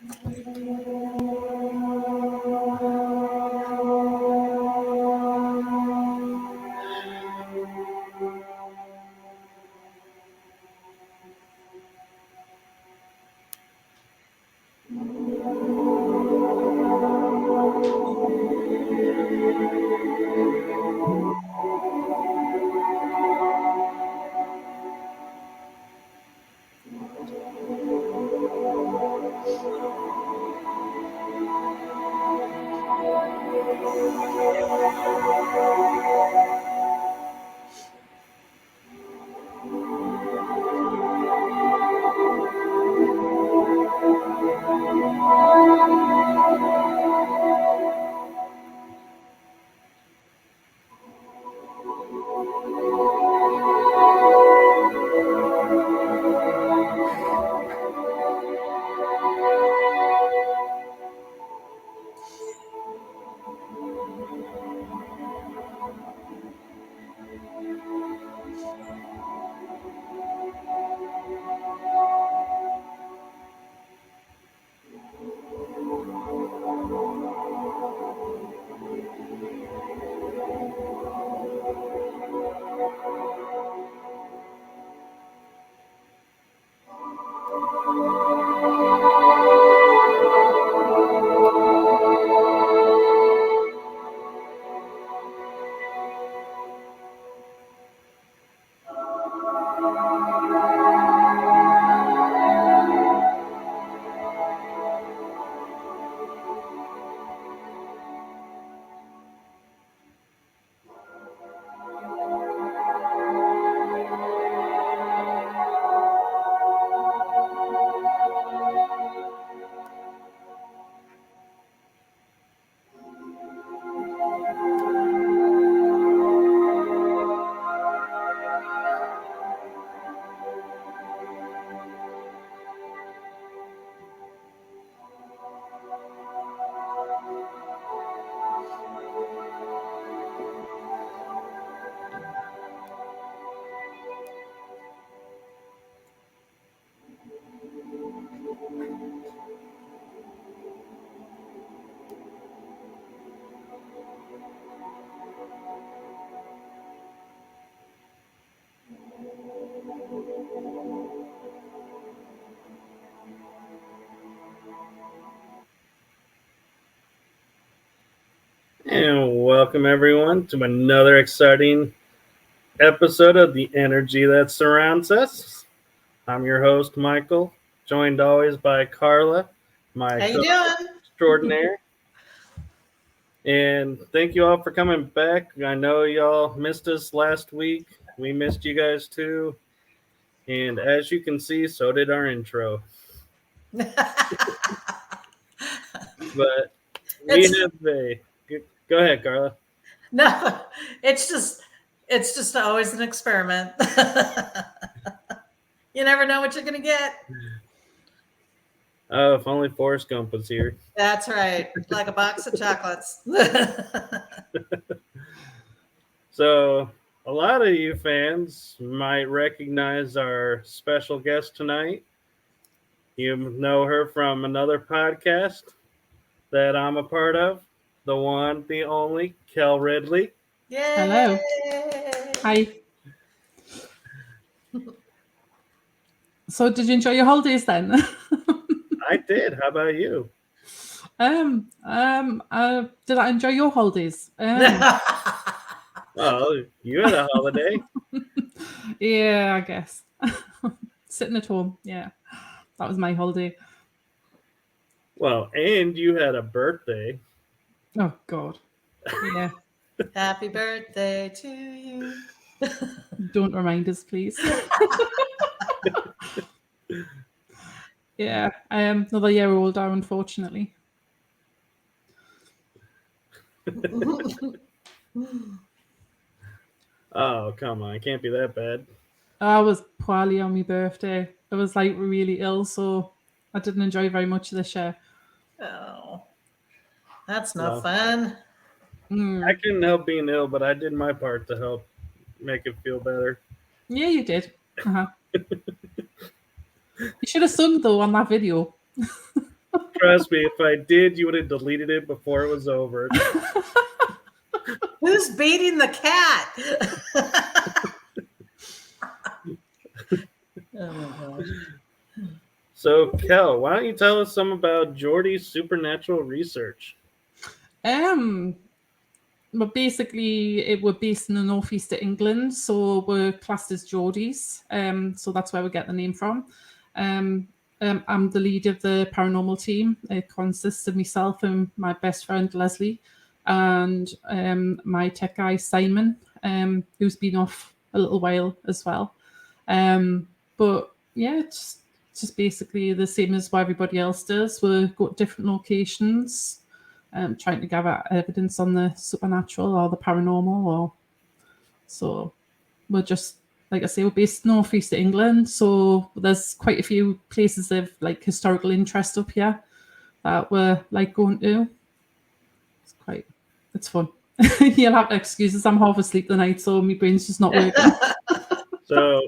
And welcome everyone to another exciting episode of The Energy That Surrounds Us. I'm your host, Michael, joined always by Carla, my How you doing? extraordinaire. And thank you all for coming back. I know y'all missed us last week. We missed you guys too. And as you can see, so did our intro. But we have a... Go ahead, Carla. No, it's just always an experiment. You never know what you're going to get. Oh, if only Forrest Gump was here. That's right. Like a box of chocolates. So, a lot of you fans might recognize our special guest tonight. You know her from another podcast that I'm a part of, the one, the only, Kell Ridley. Yay! Hello. Hi. So, did you enjoy your holidays then? I did. How about you? Did I enjoy your holidays? Well, you had a holiday. Yeah, I guess. Sitting at home. Yeah, that was my holiday. Well, and you had a birthday. Oh, God. Yeah. Happy birthday to you. Don't remind us, please. Yeah, I am another year older, unfortunately. Oh, come on. It can't be that bad. I was poorly on my birthday. I was like really ill, so I didn't enjoy very much this year. Oh, that's not fun. I couldn't help being ill, but I did my part to help make it feel better. Yeah, you did. You should have sung though on that video. Trust me, if I did, you would have deleted it before it was over. Who's beating the cat? Oh my gosh. So, Kel, why don't you tell us some about Geordie Supernatural Research? But basically, it we're based in the northeast of England, so we're classed as Geordies. So that's where we get the name from. I'm the lead of the paranormal team. It consists of myself and my best friend Leslie, and my tech guy Simon, who's been off a little while as well. But yeah, it's just basically the same as what everybody else does. We go to different locations, trying to gather evidence on the supernatural or the paranormal. Or so we're just, like I say, we're based northeast of England, so there's quite a few places of like historical interest up here that we're like going to. It's fun. You'll have to excuse us. I'm half asleep tonight, so my brain's just not working. So,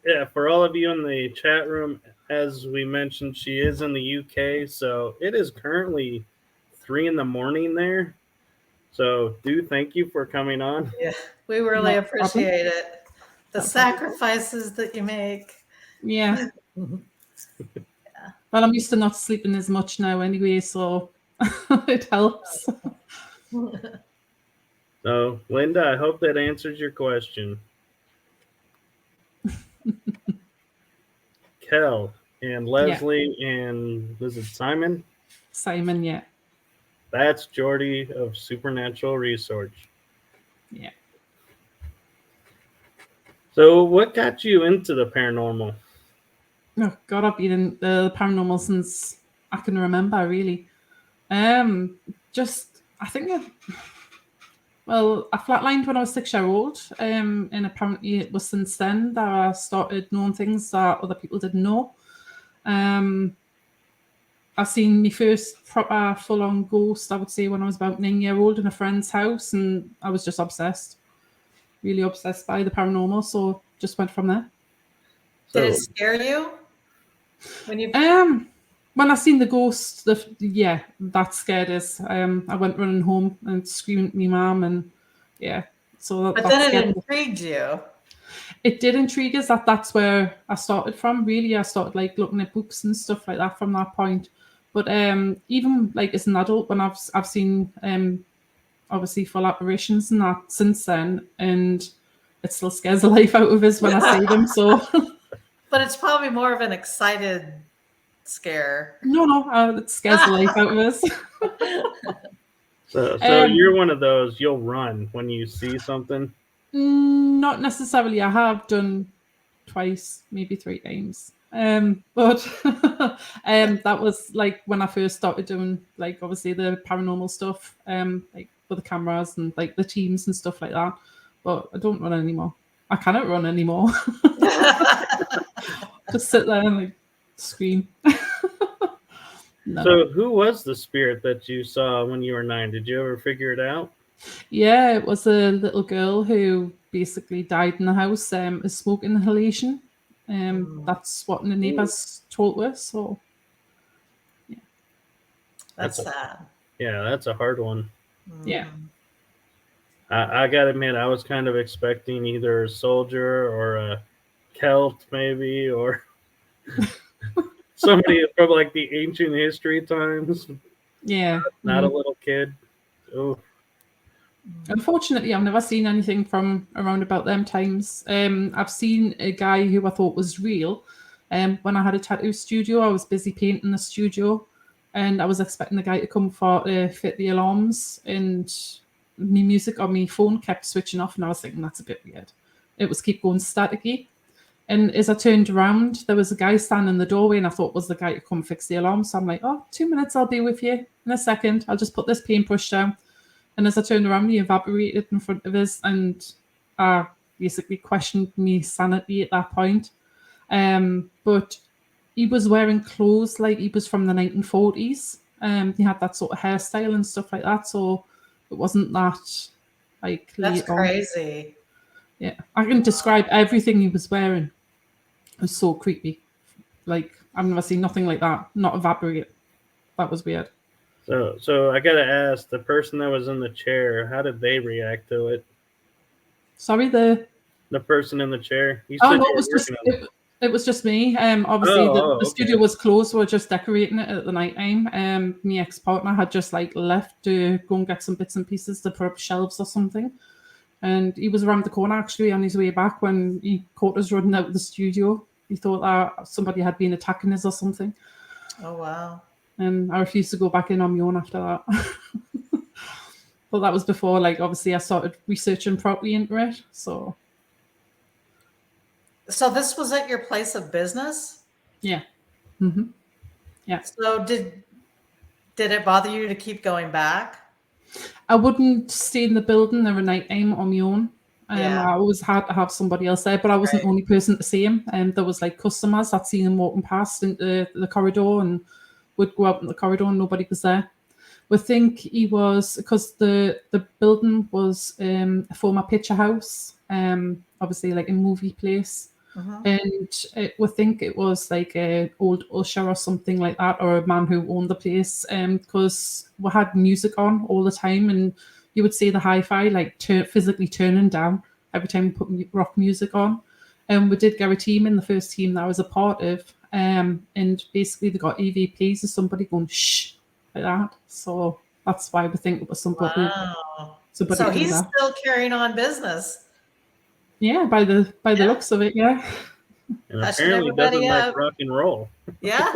yeah, for all of you in the chat room, as we mentioned, she is in the UK, so it is currently 3 a.m. there. So, thank you for coming on. Yeah, we really No appreciate it. The No problem. sacrifices that you make. Yeah. Well, I'm used to not sleeping as much now anyway, so it helps. So, Linda, I hope that answers your question. Kel and Leslie and was it Simon? Simon, yeah. That's Geordie of Supernatural Research. Yeah. So, what got you into the paranormal? Oh God, I've been in the paranormal since I can remember, really. Just I think I flatlined when I was 6 years old, and apparently it was since then that I started knowing things that other people didn't know. I seen my first proper full-on ghost, I would say, when I was about 9 years old in a friend's house, and I was just obsessed, really obsessed by the paranormal. So just went from there. Did it scare you when you? When I seen the ghost, that scared us. I went running home and screaming at my mum, and yeah. So But then it intrigued you. It did intrigue us. That's where I started from. Really, I started like looking at books and stuff like that from that point. But even like as an adult, when I've seen obviously full apparitions and that since then, and it still scares the life out of us when I see them. So, but it's probably more of an excited scare. No, it scares the life out of us. So you're one of those, you'll run when you see something? Not necessarily. I have done twice, maybe 3 times. But that was like when I first started doing like obviously the paranormal stuff, like with the cameras and like the teams and stuff like that. But I don't run anymore. I cannot run anymore. Just sit there and like scream. No. So who was the spirit that you saw when you were 9? Did you ever figure it out? Yeah, it was a little girl who basically died in the house, a smoke inhalation. That's what the neighbours told us. So, yeah. That's sad. Yeah, that's a hard one. Yeah. I gotta admit, I was kind of expecting either a soldier or a Celt, maybe, or somebody from like the ancient history times. Yeah. Not a little kid. Oh. Unfortunately, I've never seen anything from around about them times. I've seen a guy who I thought was real. When I had a tattoo studio, I was busy painting the studio, and I was expecting the guy to come to fit the alarms, and my music on my phone kept switching off, and I was thinking that's a bit weird. It was keep going staticky. And as I turned around, there was a guy standing in the doorway, and I thought was the guy to come fix the alarm. So I'm like, 2 minutes, I'll be with you in a second. I'll just put this paintbrush down. And as I turned around, he evaporated in front of us, and I basically questioned me sanity at that point. But he was wearing clothes like he was from the 1940s. He had that sort of hairstyle and stuff like that. So it wasn't that like that's crazy. Yeah, I can describe everything he was wearing. It was so creepy. Like I've never seen nothing like that. Not evaporate. that was weird. So I gotta ask, the person that was in the chair, how did they react to it? Sorry, The person in the chair. You Oh said no, you it were was just working on it. it was just me. Obviously the Okay. studio was closed. We were just decorating it at the night time. My ex partner had just like left to go and get some bits and pieces to put up shelves or something, and he was around the corner actually on his way back when he caught us running out of the studio. He thought that somebody had been attacking us or something, Oh wow. and I refused to go back in on my own after that. But that was before, like, obviously I started researching properly into it. So this was at your place of business? yeah. Mm-hmm. Yeah. So did it bother you to keep going back? I wouldn't stay in the building every night time on my own. Yeah. I always had to have somebody else there, but I wasn't the Right. only person to see him. And there was like customers that seen him walking past into the corridor and would go out in the corridor and nobody was there. We think he was, because the building was a former picture house, obviously like a movie place. Mhm. And we think it was like an old usher or something like that, or a man who owned the place, because we had music on all the time, and you would see the hi-fi like physically turning down every time we put rock music on. And we did get a team in the first team that I was a part of, and basically they got EVPs of somebody going shh like that. So that's why we think it was somebody Wow. somebody So to do he's that. still carrying on business, Yeah, by the Yeah. looks of it, yeah. And hushing apparently everybody doesn't like up. rock and roll. Yeah.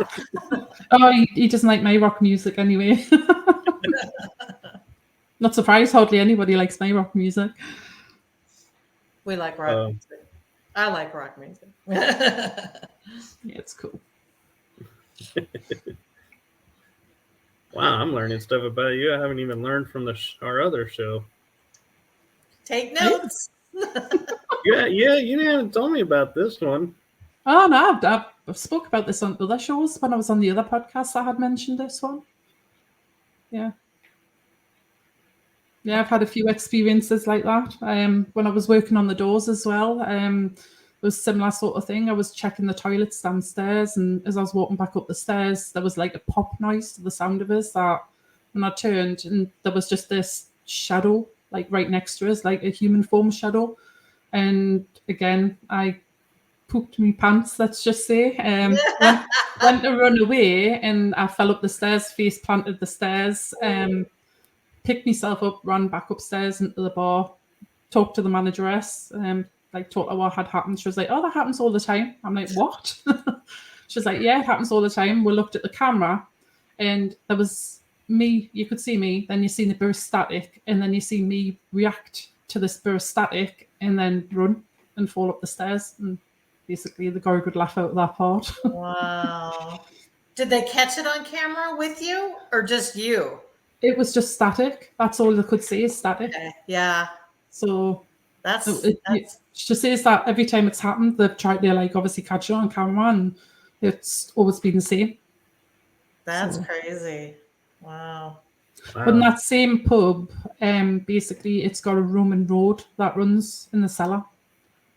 Oh, he doesn't like my rock music anyway. Not surprised, hardly anybody likes my rock music. We like rock Um, music. I like rock music. Yeah, it's cool. Wow, I'm learning stuff about you I haven't even learned from our other show. Take notes. Yeah, you haven't told me about this one. Oh no, I've spoke about this on other shows when I was on the other podcast. I had mentioned this one. Yeah, I've had a few experiences like that. When I was working on the doors as well, it was a similar sort of thing. I was checking the toilets downstairs, and as I was walking back up the stairs, there was like a pop noise to the sound of us. That when I turned, and there was just this shadow like right next to us, like a human form shadow. And again, I pooped my pants, let's just say. Went to run away, and I fell up the stairs, face planted the stairs, picked myself up, ran back upstairs into the bar, talked to the manageress, like told her what had happened. She was like, "Oh, that happens all the time." I'm like, "What?" She was like, "Yeah, it happens all the time." We looked at the camera, and there was me. You could see me. Then you see the burst static, and then you see me react to this burst static, and then run and fall up the stairs. And basically, the guard would laugh out of that part. Wow. Did they catch it on camera with you or just you? It was just static. That's all they could see is static. Okay. Yeah. So That's she says that every time it's happened, they've tried to like obviously catch it on camera, and it's always been the same. that's So. crazy. Wow. But in Wow. that same pub, basically it's got a Roman road that runs in the cellar.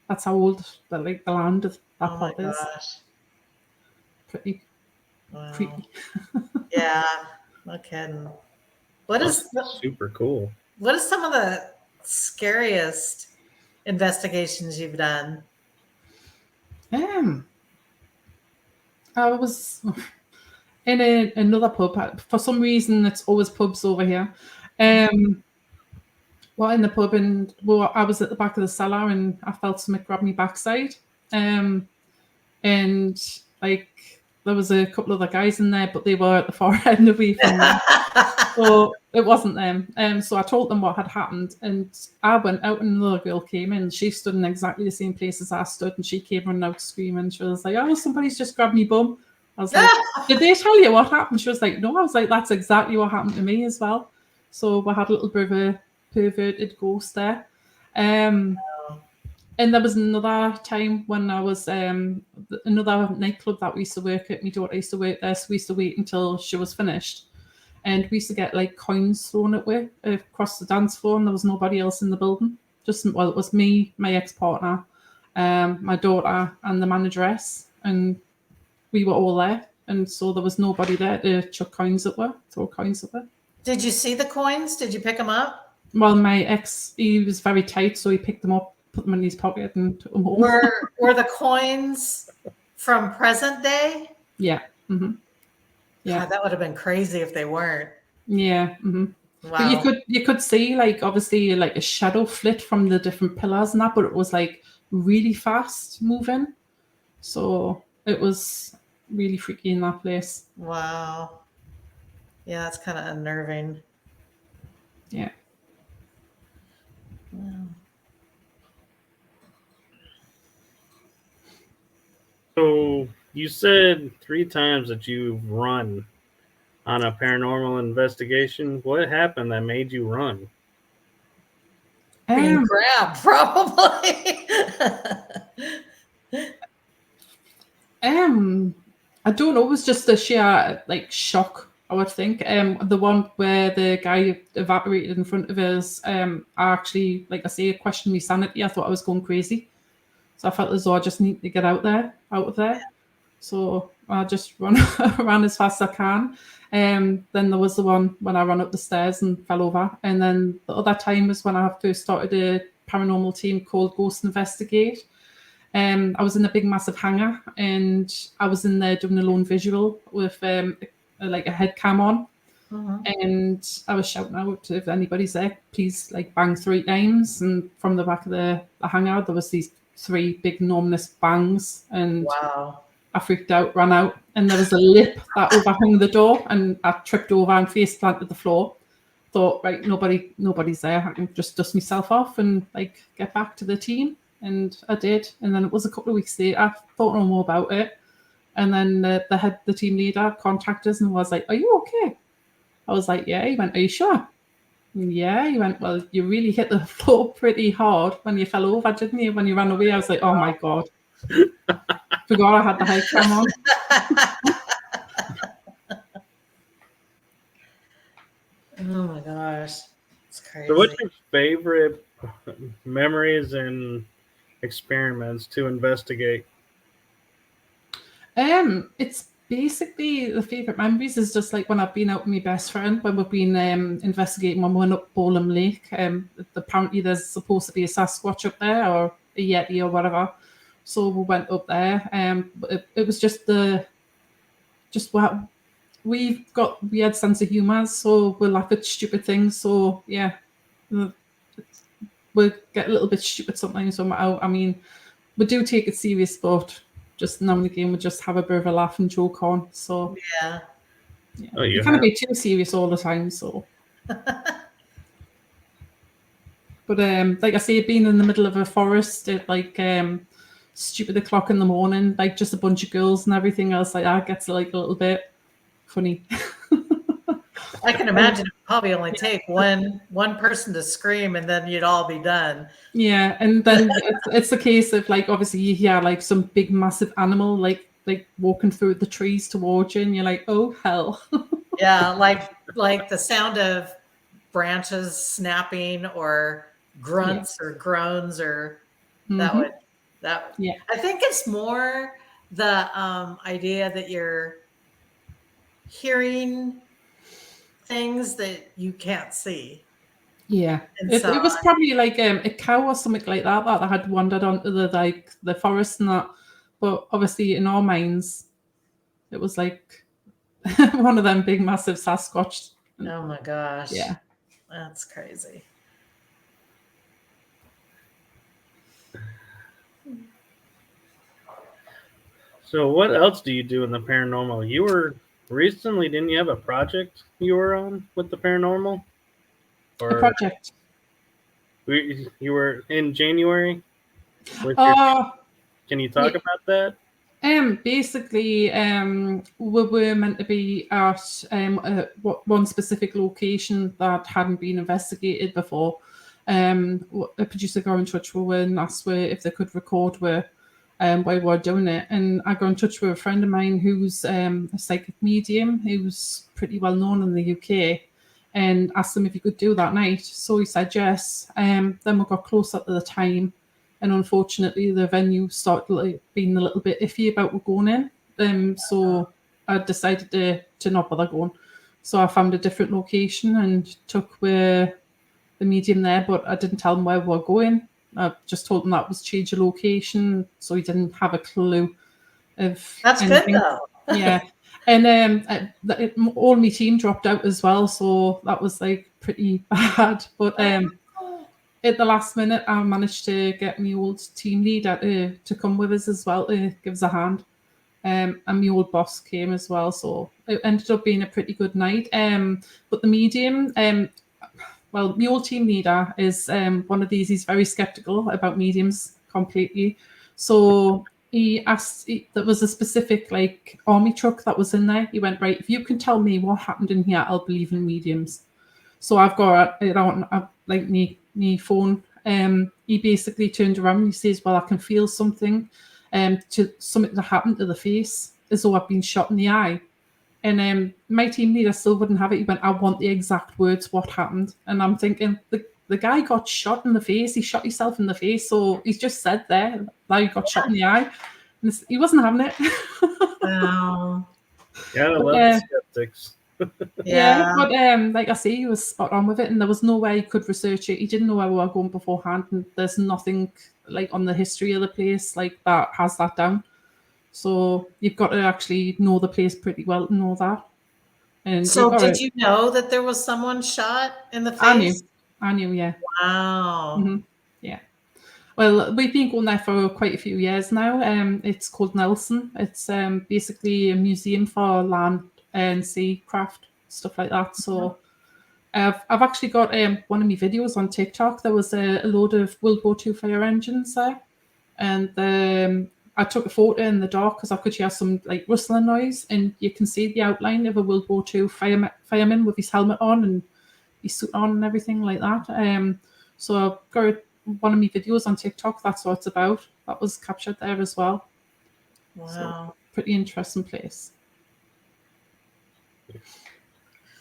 That's how old the land of that Oh my pub is. gosh. Pretty Wow. creepy. Yeah. No kidding. That's super cool. What is some of the scariest investigations you've done? I was in another pub. For some reason, it's always pubs over here. Well, in the pub, and I was at the back of the cellar, and I felt something grab me backside. And like there was a couple of other guys in there, but they were at the far end away from me. So it wasn't them. So I told them what had happened, and I went out, and another girl came in. She stood in exactly the same place as I stood, and she came running out screaming. She was like, "Oh, somebody's just grabbed me bum." I was like, "Did they tell you what happened?" She was like, "No." I was like, "That's exactly what happened to me as well." So we had a little bit of a perverted ghost there. And there was another time when I was another nightclub that we used to work at. My daughter used to work there, so we used to wait until she was finished. And we used to get like coins thrown at me across the dance floor, and there was nobody else in the building. It was me, my ex-partner, my daughter, and the manageress, and we were all there. and so there was nobody there to chuck coins at her, throw coins at her. Did you see the coins? Did you pick them up? Well, my ex, he was very tight, so he picked them up, put them in his pocket, and took them home. Were the coins from present day? Yeah. Mm-hmm. Yeah. God, that would have been crazy if they weren't. Yeah. Mm-hmm. Wow. But you could see, like, obviously, like a shadow flit from the different pillars and that, but it was like really fast moving. So it was really freaky in that place. Wow. Yeah, that's kind of unnerving. Yeah. Wow. So you said 3 times that you've run on a paranormal investigation. What happened that made you run? Being grabbed, probably. I don't know. It was just a sheer like shock, I would think. The one where the guy evaporated in front of us. I actually, like I say, it questioned my sanity. I thought I was going crazy, so I felt as though I just need to get out of there. So I just ran as fast as I can. Then there was the one when I ran up the stairs and fell over. And then the other time was when I first started a paranormal team called Ghost Investigate. I was in a big, massive hangar, and I was in there doing a lone visual with like a head cam on. Mm-hmm. And I was shouting out, if anybody's there, please like bang 3 times. And from the back of the hangar, there was these 3 big, enormous bangs. And Wow. I freaked out, ran out, and there was a lip that overhung the door, and I tripped over and face planted the floor. Thought, right, nobody's there. I can just dust myself off and like get back to the team, and I did. And then it was a couple of weeks later. I thought no more about it, and then the team leader contacted us and was like, "Are you okay?" I was like, "Yeah." He went, "Are you sure?" Yeah. He went, "Well, you really hit the floor pretty hard when you fell over, didn't you? When you ran away." I was like, "Oh my God." Forgot I had the head cam on. Oh my gosh. It's crazy. So what's your favorite memories and experiments to investigate? It's basically the favorite memories is just like when I've been out with my best friend, when we've been investigating when we went up Bowlam Lake. Apparently there's supposed to be a Sasquatch up there, or a Yeti or whatever. So we went up there. It was just what we've got weird sense of humour, so we laugh at stupid things. So yeah, we get a little bit stupid sometimes when we're out. I mean, we do take it serious, but just now and again we just have a bit of a laugh and joke on. So Yeah. Oh, you can't be too serious all the time. So, but like I say, being in the middle of a forest at like stupid o'clock in the morning, like just a bunch of girls and everything else like that gets like a little bit funny. I can imagine it would probably only take one person to scream and then you'd all be done. Yeah, and then it's a case of like obviously you hear like some big massive animal like walking through the trees towards you, and you're like, oh hell. Yeah, like the sound of branches snapping or grunts or groans or Mhm. Yeah. I think it's more the idea that you're hearing things that you can't see. Yeah, And it so was probably like a cow or something like that that had wandered onto the forest and that. But obviously, in our minds, it was like one of them big, massive Sasquatch. oh my gosh. Yeah. That's crazy. So what else do you do in the paranormal? You were recently, didn't you have a project you were on with the paranormal? A project. You were in January? Can you talk about that? Basically, we were meant to be at one specific location that hadn't been investigated before. A producer got in touch with her and asked her if they could record her while we were doing it. And I got in touch with a friend of mine who's a psychic medium who's pretty well known in the UK, and asked him if he could do that night. So he said yes. Then we got closer to the time. And unfortunately, the venue started being a little bit iffy about going in. So I decided to not bother going. So I found a different location and took the medium there, but I didn't tell him where we were going. I just told him that was change of location, so he didn't have a clue of That's anything. good though. Yeah. And all my team dropped out as well, so that was like pretty bad. But at the last minute, I managed to get my old team leader to come with us as well to give us a hand. And my old boss came as well, so it ended up being a pretty good night. But the medium, well, my old team leader is one of these. He's very skeptical about mediums completely. So there was a specific like army truck that was in there. He went, right, if you can tell me what happened in here, I'll believe in mediums. So I've got it on like me phone. He basically turned around and he says, well, I can feel something to something that happened to the face as though I've been shot in the eye. And my team leader still wouldn't have it. He went, I want the exact words, what happened. And I'm thinking, the guy got shot in the face. He shot himself in the face. So he's just said there that he got shot in the eye. And he wasn't having it. Wow. Yeah, I love the skeptics. Yeah, but like I say, he was spot on with it, and there was no way he could research it. He didn't know where we were going beforehand, and there's nothing like on the history of the place like that has that down. So you've got to actually know the place pretty well to know that. And so did you know that there was someone shot in the face? I knew, yeah. Wow. Mm-hmm. Yeah. Well, we've been going there for quite a few years now. It's called Nelson. It's basically a museum for land and sea craft, stuff like that. So I've actually got one of my videos on TikTok. There was a load of World War II fire engines there. And I took a photo in the dark because I could hear some like rustling noise. And you can see the outline of a World War II fireman with his helmet on and his suit on and everything like that. So I've got one of my videos on TikTok. That's what it's about. That was captured there as well. Wow. So, pretty interesting place.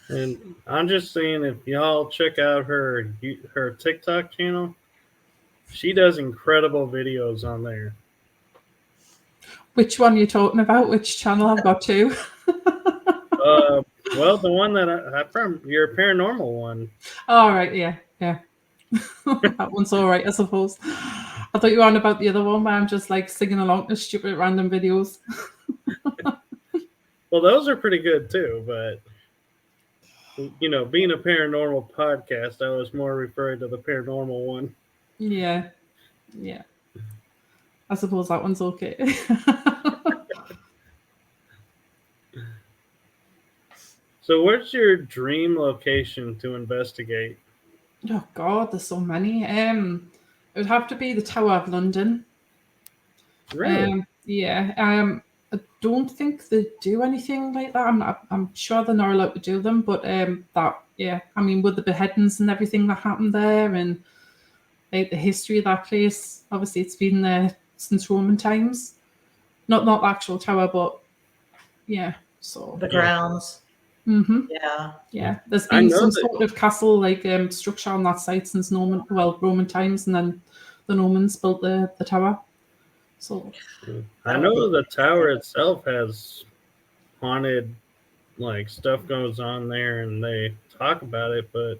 And I'm just saying, if y'all check out her TikTok channel, she does incredible videos on there. Which one are you talking about? Which channel? I've got two. Well, the one that I from your paranormal one. All right, yeah. That one's all right, I suppose. I thought you were on about the other one where I'm just like singing along to stupid random videos. Well, those are pretty good too, but you know, being a paranormal podcast, I was more referring to the paranormal one. Yeah. I suppose that one's okay. So where's your dream location to investigate? Oh God, there's so many. It would have to be the Tower of London. Really? I don't think they do anything like that. I'm sure they're not allowed to do them, but I mean, with the beheadings and everything that happened there, and like the history of that place. Obviously, it's been there since Roman times. Not the actual tower, but yeah. So the grounds. Mm-hmm. Yeah. There's been some sort of castle like structure on that site since Roman times, and then the Normans built the tower. So I know the tower itself has haunted like stuff goes on there, and they talk about it, but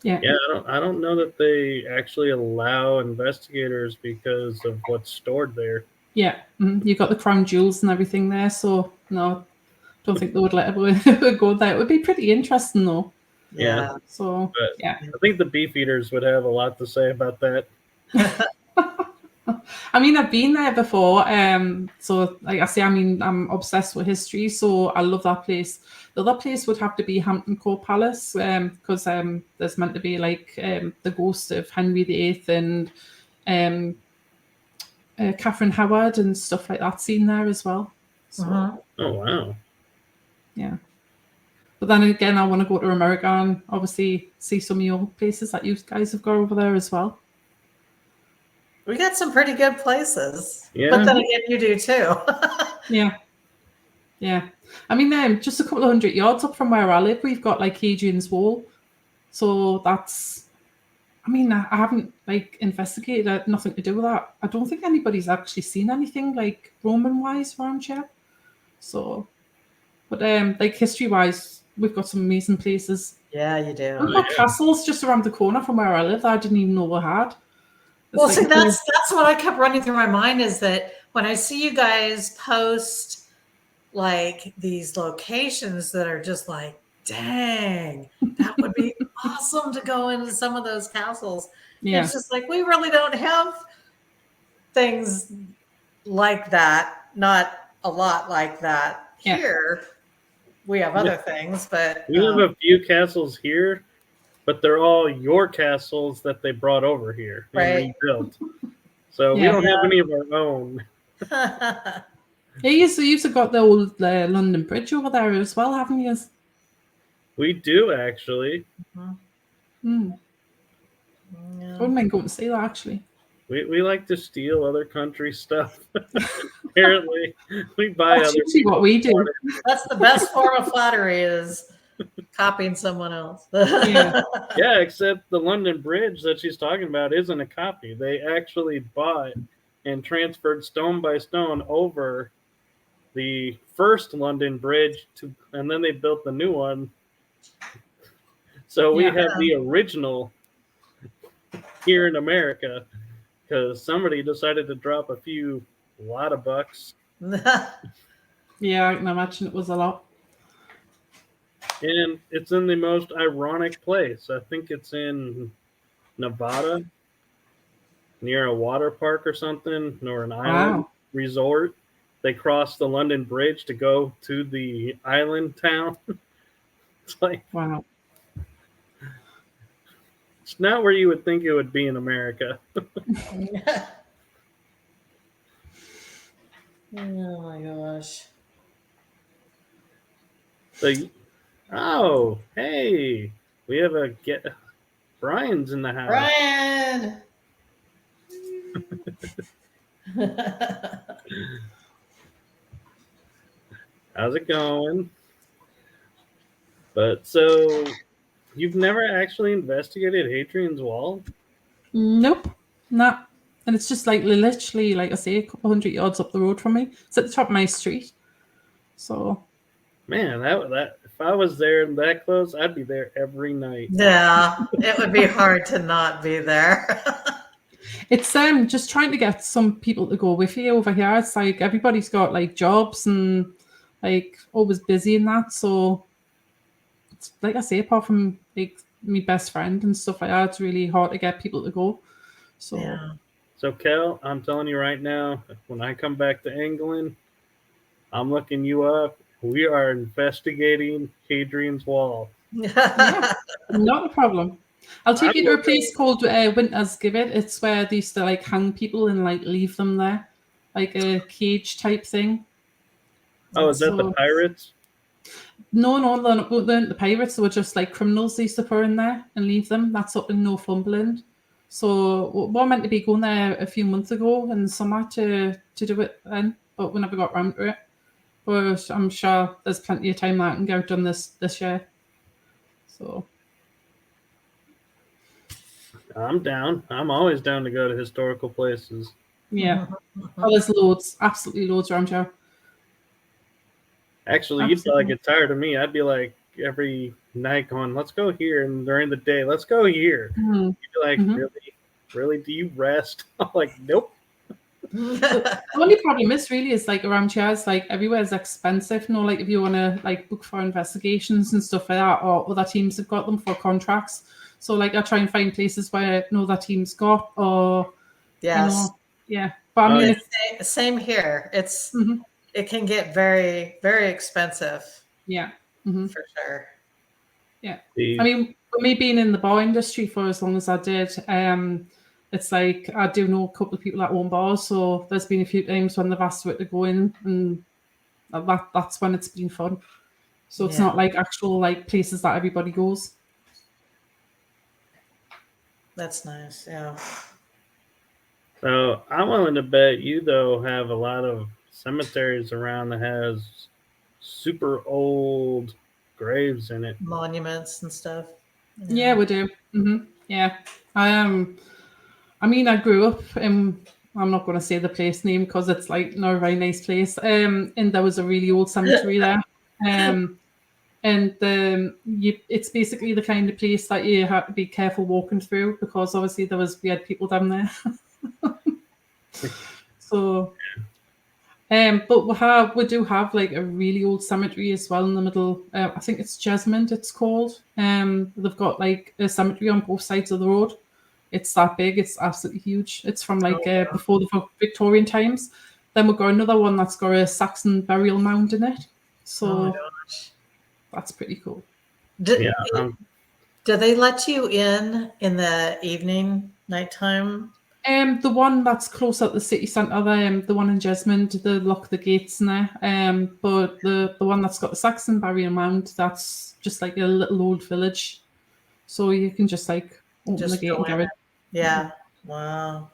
I don't know that they actually allow investigators because of what's stored there. Yeah, you got the crown jewels and everything there, so no, don't think they would let everyone go there. It would be pretty interesting though. Yeah. So but I think the Beefeaters would have a lot to say about that. I mean, I've been there before. So like I say, I mean, I'm obsessed with history, so I love that place. The other place would have to be Hampton Court Palace, because there's meant to be like the ghost of Henry VIII and Catherine Howard and stuff like that seen there as well. So, Oh wow. Yeah. But then again, I want to go to America and obviously see some of your places that you guys have got over there as well. We got some pretty good places. Yeah. But then again, you do too. Yeah. I mean, just a couple of 100 yards up from where I live, we've got like Hadrian's Wall. So that's, I mean, I haven't like investigated, nothing to do with that. I don't think anybody's actually seen anything like Roman-wise around here. So, But like history-wise, we've got some amazing places. Yeah, you do. We've got castles just around the corner from where I live that I didn't even know we had. Well, see, that's what I kept running through my mind is that when I see you guys post like these locations that are just like, dang, that would be awesome to go into some of those castles. Yeah. It's just like we really don't have things like that, not a lot like that here. We have other things, but we have a few castles here, but they're all your castles that they brought over here and rebuilt. So we don't have any of our own. You've got the old London Bridge over there as well, haven't you? We do, actually. I wouldn't mind going to see that, actually. We like to steal other country stuff. Apparently, we buy That's other. usually what we do. That's the best form of flattery is copying someone else. Yeah, except the London Bridge that she's talking about isn't a copy. They actually bought and transferred stone by stone over the first London Bridge and then they built the new one. So we have the original here in America because somebody decided to drop a lot of bucks. Yeah, I can imagine it was a lot. And it's in the most ironic place. I think it's in Nevada, near a water park or something, or an island resort. They cross the London Bridge to go to the island town. It's like, wow. It's not where you would think it would be in America. Oh my gosh. So, hey, we have Brian's in the house. Brian! How's it going? But so, you've never actually investigated Hadrian's Wall? Nope, not. And it's just like literally, like I say, a couple hundred yards up the road from me. It's at the top of my street. So, man, that if I was there that close, I'd be there every night. Yeah, it would be hard to not be there. It's just trying to get some people to go with you over here. It's like everybody's got like jobs and like always busy and that. So it's like I say, apart from like my best friend and stuff like that, it's really hard to get people to go. So yeah. So Kell, I'm telling you right now, when I come back to England, I'm looking you up. We are investigating Hadrian's Wall. Yeah, not a problem. I'll take you to a place called Winter's Gibbet. It's where they used to like hang people and like leave them there, like a cage type thing. Oh, is that the pirates? No, they're not the pirates. They were just like criminals they used to put in there and leave them. That's up in Northumberland. So we're meant to be going there a few months ago in the summer to do it then, but we never got around to it. But I'm sure there's plenty of time that I can get done this year. So I'm down. I'm always down to go to historical places. Yeah. Oh, there's loads, absolutely loads around here. Actually, you'd probably get tired of me. I'd be like every night going, let's go here. And during the day, let's go here. Mm-hmm. You'd be like, really? Do you rest? I'm like, nope. The only problem is like around here, it's like everywhere's expensive. Like if you want to like book for investigations and stuff like that, or other teams have got them for contracts. So like I try and find places where no other team's got, or yes, yeah. But I mean, same here. It's it can get very, very expensive. Yeah, for sure. Yeah, I mean, for me being in the bar industry for as long as I did, it's like I do know a couple of people that own bars, so there's been a few times when they've asked for it to go in, and that's when it's been fun. So it's not like actual like places that everybody goes. That's nice, yeah. So I'm willing to bet you though have a lot of cemeteries around that has super old graves in it, monuments and stuff. Yeah, we do. Yeah, I mean, I grew up in, I'm not going to say the place name because it's like not a very nice place. And there was a really old cemetery there. And it's basically the kind of place that you have to be careful walking through, because obviously we had people down there. So, but we do have like a really old cemetery as well in the middle. I think it's Jesmond, it's called. They've got like a cemetery on both sides of the road. It's that big. It's absolutely huge. It's from like before the Victorian times. Then we've got another one that's got a Saxon burial mound in it. So that's pretty cool. Do they let you in the evening, nighttime? The one that's close at the city centre there, the one in Jesmond, they lock the gates in there. But the one that's got the Saxon burial mound, that's just like a little old village. So you can just like open the gate and get it. Yeah. Wow.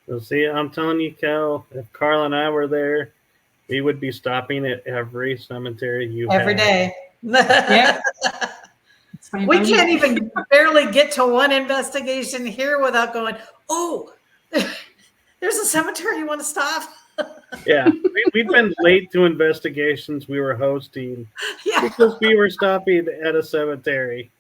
So see, I'm telling you, Kel, if Carla and I were there, we would be stopping at every cemetery you have. Every day. Yeah. We can't even barely get to one investigation here without going, oh, there's a cemetery you want to stop. Yeah, we've been late to investigations we were hosting because we were stopping at a cemetery.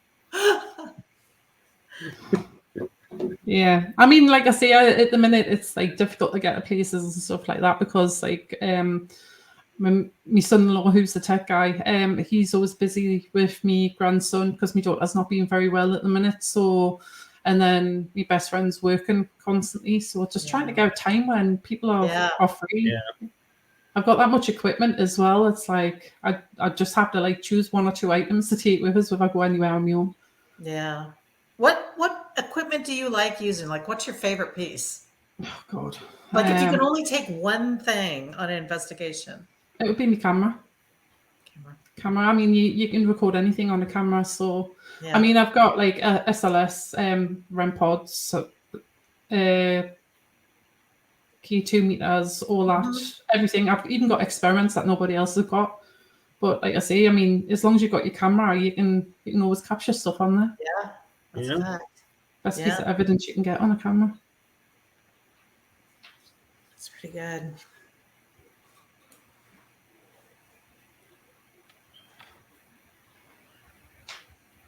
Yeah, I mean, like I say, at the minute it's like difficult to get to places and stuff like that because like my son-in-law, who's the tech guy, he's always busy with me grandson because my daughter's not being very well at the minute. So, and then my best friend's working constantly, so just trying to get a time when people are free. Yeah. I've got that much equipment as well. It's like I just have to like choose one or two items to take with us if I go anywhere on my own. Yeah. What equipment do you like using? Like, what's your favorite piece? Oh God! Like, if you can only take one thing on an investigation, it would be my camera. Camera. I mean, you can record anything on a camera. So, I mean, I've got like a SLS, REM pods, so, key 2 meters, all that, everything. I've even got experiments that nobody else has got. But like I say, I mean, as long as you've got your camera, you can always capture stuff on there. Yeah, that's a fact. Best piece of evidence you can get on a camera. That's pretty good.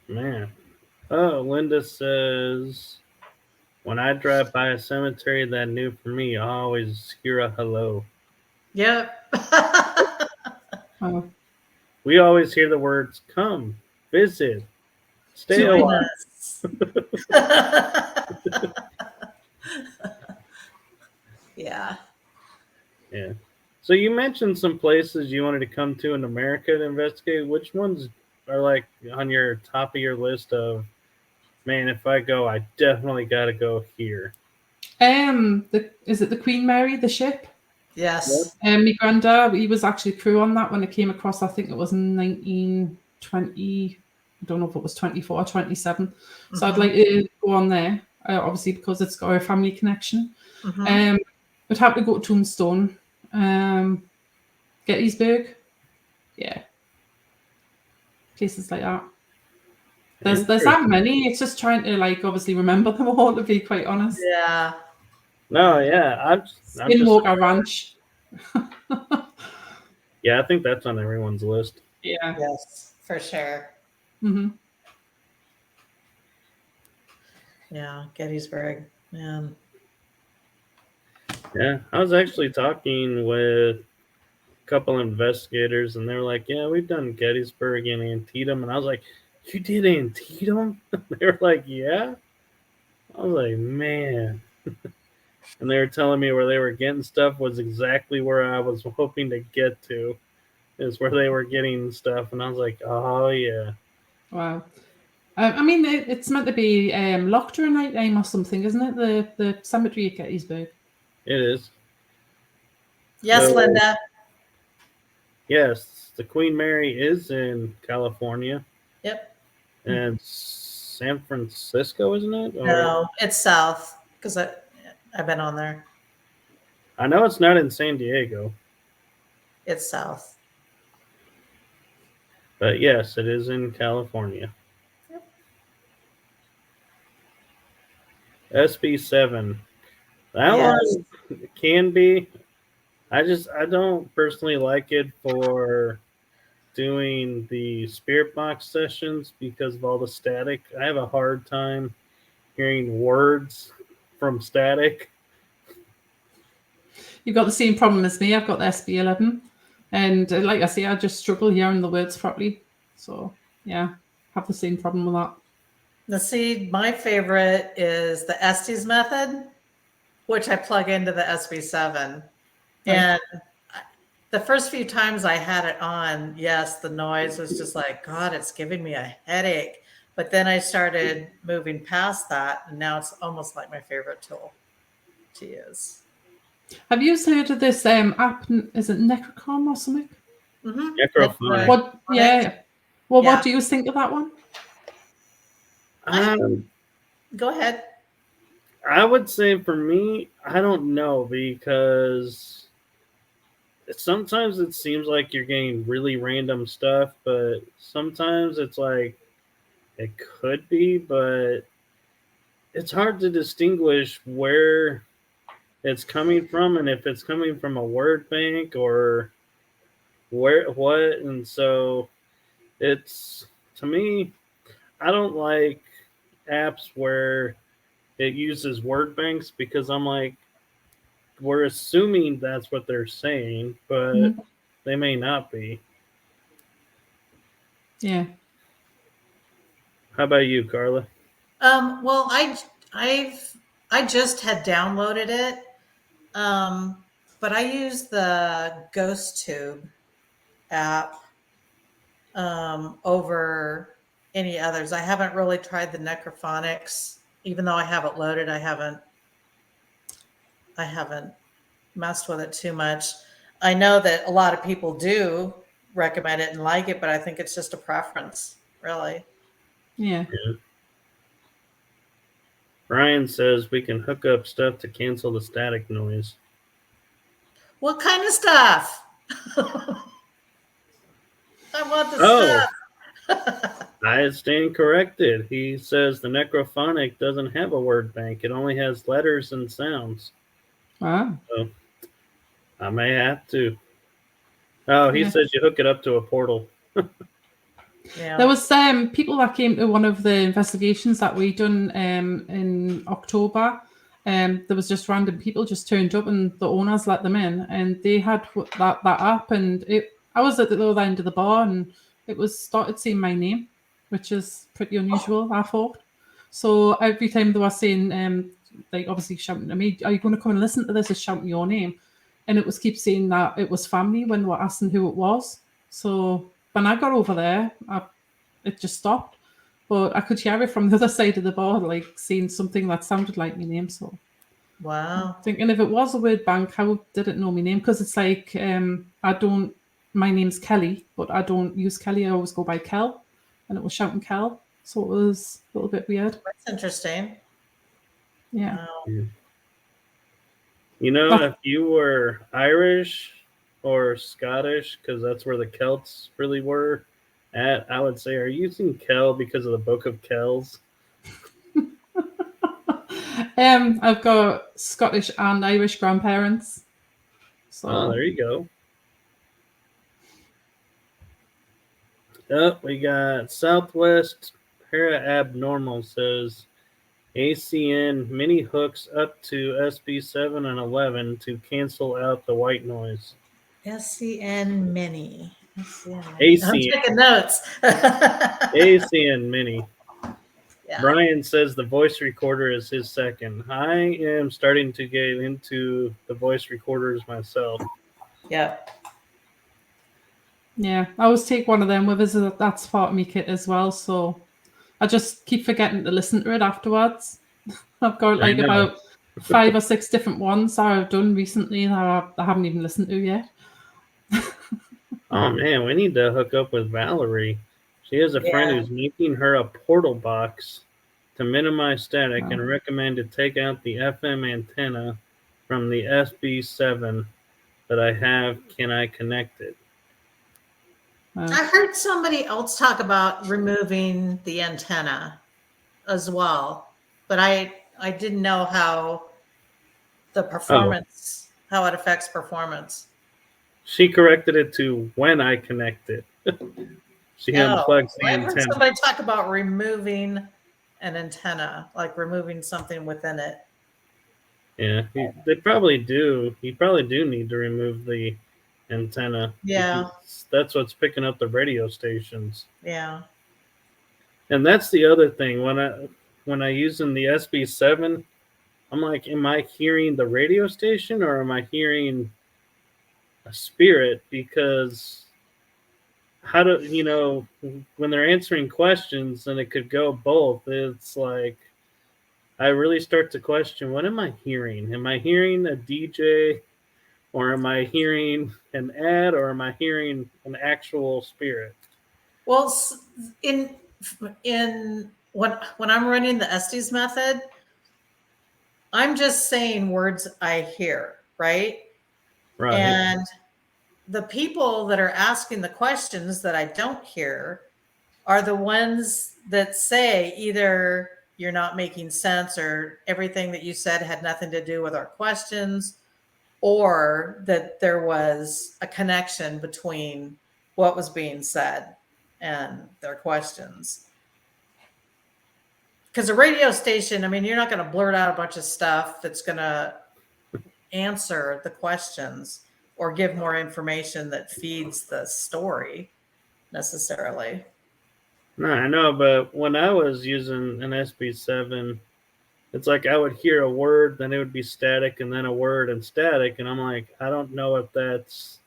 Man. Oh, Linda says, when I drive by a cemetery that new for me, I always hear a hello. Yep. We always hear the words, come, visit, stay a while. Yeah. Yeah. So you mentioned some places you wanted to come to in America to investigate. Which ones are like on your top of your list of, man, if I go, I definitely got to go here? Is it the Queen Mary, the ship? Yes. My granddad, he was actually crew on that when it came across. I think it was in 1920. I don't know if it was 24 or 27. So I'd like to go on there, obviously because it's got a family connection. We'd have to go to Tombstone, Gettysburg, places like that. There's that many. It's just trying to like obviously remember them all, to be quite honest. Yeah. No, yeah, Skinwalker Ranch. Yeah, I think that's on everyone's list. Yeah. Yes, for sure. Yeah, Gettysburg. Yeah. Yeah, I was actually talking with a couple investigators, and they were like, "Yeah, we've done Gettysburg and Antietam," and I was like, "You did Antietam?" They were like, "Yeah." I was like, "Man." And they were telling me where they were getting stuff was exactly where I was hoping to get to, is where they were getting stuff. And I was like, oh, yeah. Wow. I mean, it's meant to be locked during night time or something, isn't it? The cemetery at Gettysburg. It is. Yes, so, Linda. Yes, the Queen Mary is in California. Yep. And San Francisco, isn't it? No, it's south, because I've been on there. I know it's not in San Diego. It's south. But yes, it is in California. Yep. SB7. That one can be. I don't personally like it for doing the spirit box sessions because of all the static. I have a hard time hearing words from static. You've got the same problem as me. I've got the SB11. And like I say, I just struggle hearing the words properly. So, yeah, have the same problem with that. Now, see, my favorite is the Estes method, which I plug into the SB7. Right. And the first few times I had it on, yes, the noise was just like, God, it's giving me a headache. But then I started moving past that, and now it's almost like my favorite tool to use. Have you heard of this app? Is it Necrocom or something? Mm-hmm. Necrophonic. What? Yeah. Well, Yeah. what do you think of that one? Go ahead. I would say for me, I don't know, because sometimes it seems like you're getting really random stuff, but sometimes it's like it could be, but it's hard to distinguish where it's coming from and if it's coming from a word bank or what. And so it's, to me, I don't like apps where it uses word banks, because I'm like, we're assuming that's what they're saying, but they may not be. Yeah. How about you, Carla? Well, I just had downloaded it, but I use the Ghost Tube app over any others. I haven't really tried the Necrophonics, even though I have it loaded. I haven't messed with it too much. I know that a lot of people do recommend it and like it, but I think it's just a preference, really. Yeah. Brian says we can hook up stuff to cancel the static noise. What kind of stuff? I want the stuff. I stand corrected. He says the Necrophonic doesn't have a word bank. It only has letters and sounds. Wow. So I may have to. Oh, he says you hook it up to a portal. Yeah. There was people that came to one of the investigations that we done in October. There was just random people just turned up, and the owners let them in, and they had that app, and I was at the other end of the bar, and it was started saying my name, which is pretty unusual, I thought. So every time they were saying, like obviously shouting at me, "Are you going to come and listen to this?" Is shouting your name, and it was keep saying that it was family when they were asking who it was. So when I got over there, it just stopped. But I could hear it from the other side of the bar, like saying something that sounded like my name. So wow. I'm thinking if it was a word bank, how did it know my name? Because it's like my name's Kelly, but I don't use Kelly. I always go by Kell, and it was shouting Kell. So it was a little bit weird. That's interesting. Yeah. Wow. You know, if you were Irish or Scottish, because that's where the Celts really were at, I would say, are you using Kell because of the Book of Kells? I've got Scottish and Irish grandparents. So Oh, there you go. Oh, we got Southwest Paranormal says ACN mini hooks up to SB7 and 11 to cancel out the white noise. SCN Mini. I'm ACN. taking notes. ACN Mini. Yeah. Brian says the voice recorder is his second. I am starting to get into the voice recorders myself. Yep. yeah, I always take one of them with us. That's part of me kit as well. So I just keep forgetting to listen to it afterwards. I've got like about 5 or 6 different ones I've done recently that I haven't even listened to yet. Oh man, we need to hook up with Valerie. She has a friend who's making her a portal box to minimize static and recommend to take out the FM antenna from the SB7 that I have. Can I connect it? I heard somebody else talk about removing the antenna as well, but I didn't know how the performance, how it affects performance. She corrected it to when I connect it. She Oh, unplugs the I've heard antenna. somebody talk about removing an antenna, like removing something within it. Yeah, they probably do. You probably do need to remove the antenna. Yeah. Because that's what's picking up the radio stations. Yeah. And that's the other thing. When I use in the SB7, I'm like, am I hearing the radio station or am I hearing a spirit? Because how do when they're answering questions and it could go both, it's like I really start to question, what am I hearing? Am I hearing a DJ, or am I hearing an ad, or am I hearing an actual spirit? Well, in when I'm running the Estes method, I'm just saying words I hear, right? Right. And the people that are asking the questions that I don't hear are the ones that say either you're not making sense or everything that you said had nothing to do with our questions, or that there was a connection between what was being said and their questions. Because a radio station, I mean, you're not going to blurt out a bunch of stuff that's going to answer the questions or give more information that feeds the story necessarily. No, I know, but when I was using an SB7, it's like I would hear a word, then it would be static, and then a word and static, and I'm like, I don't know if that's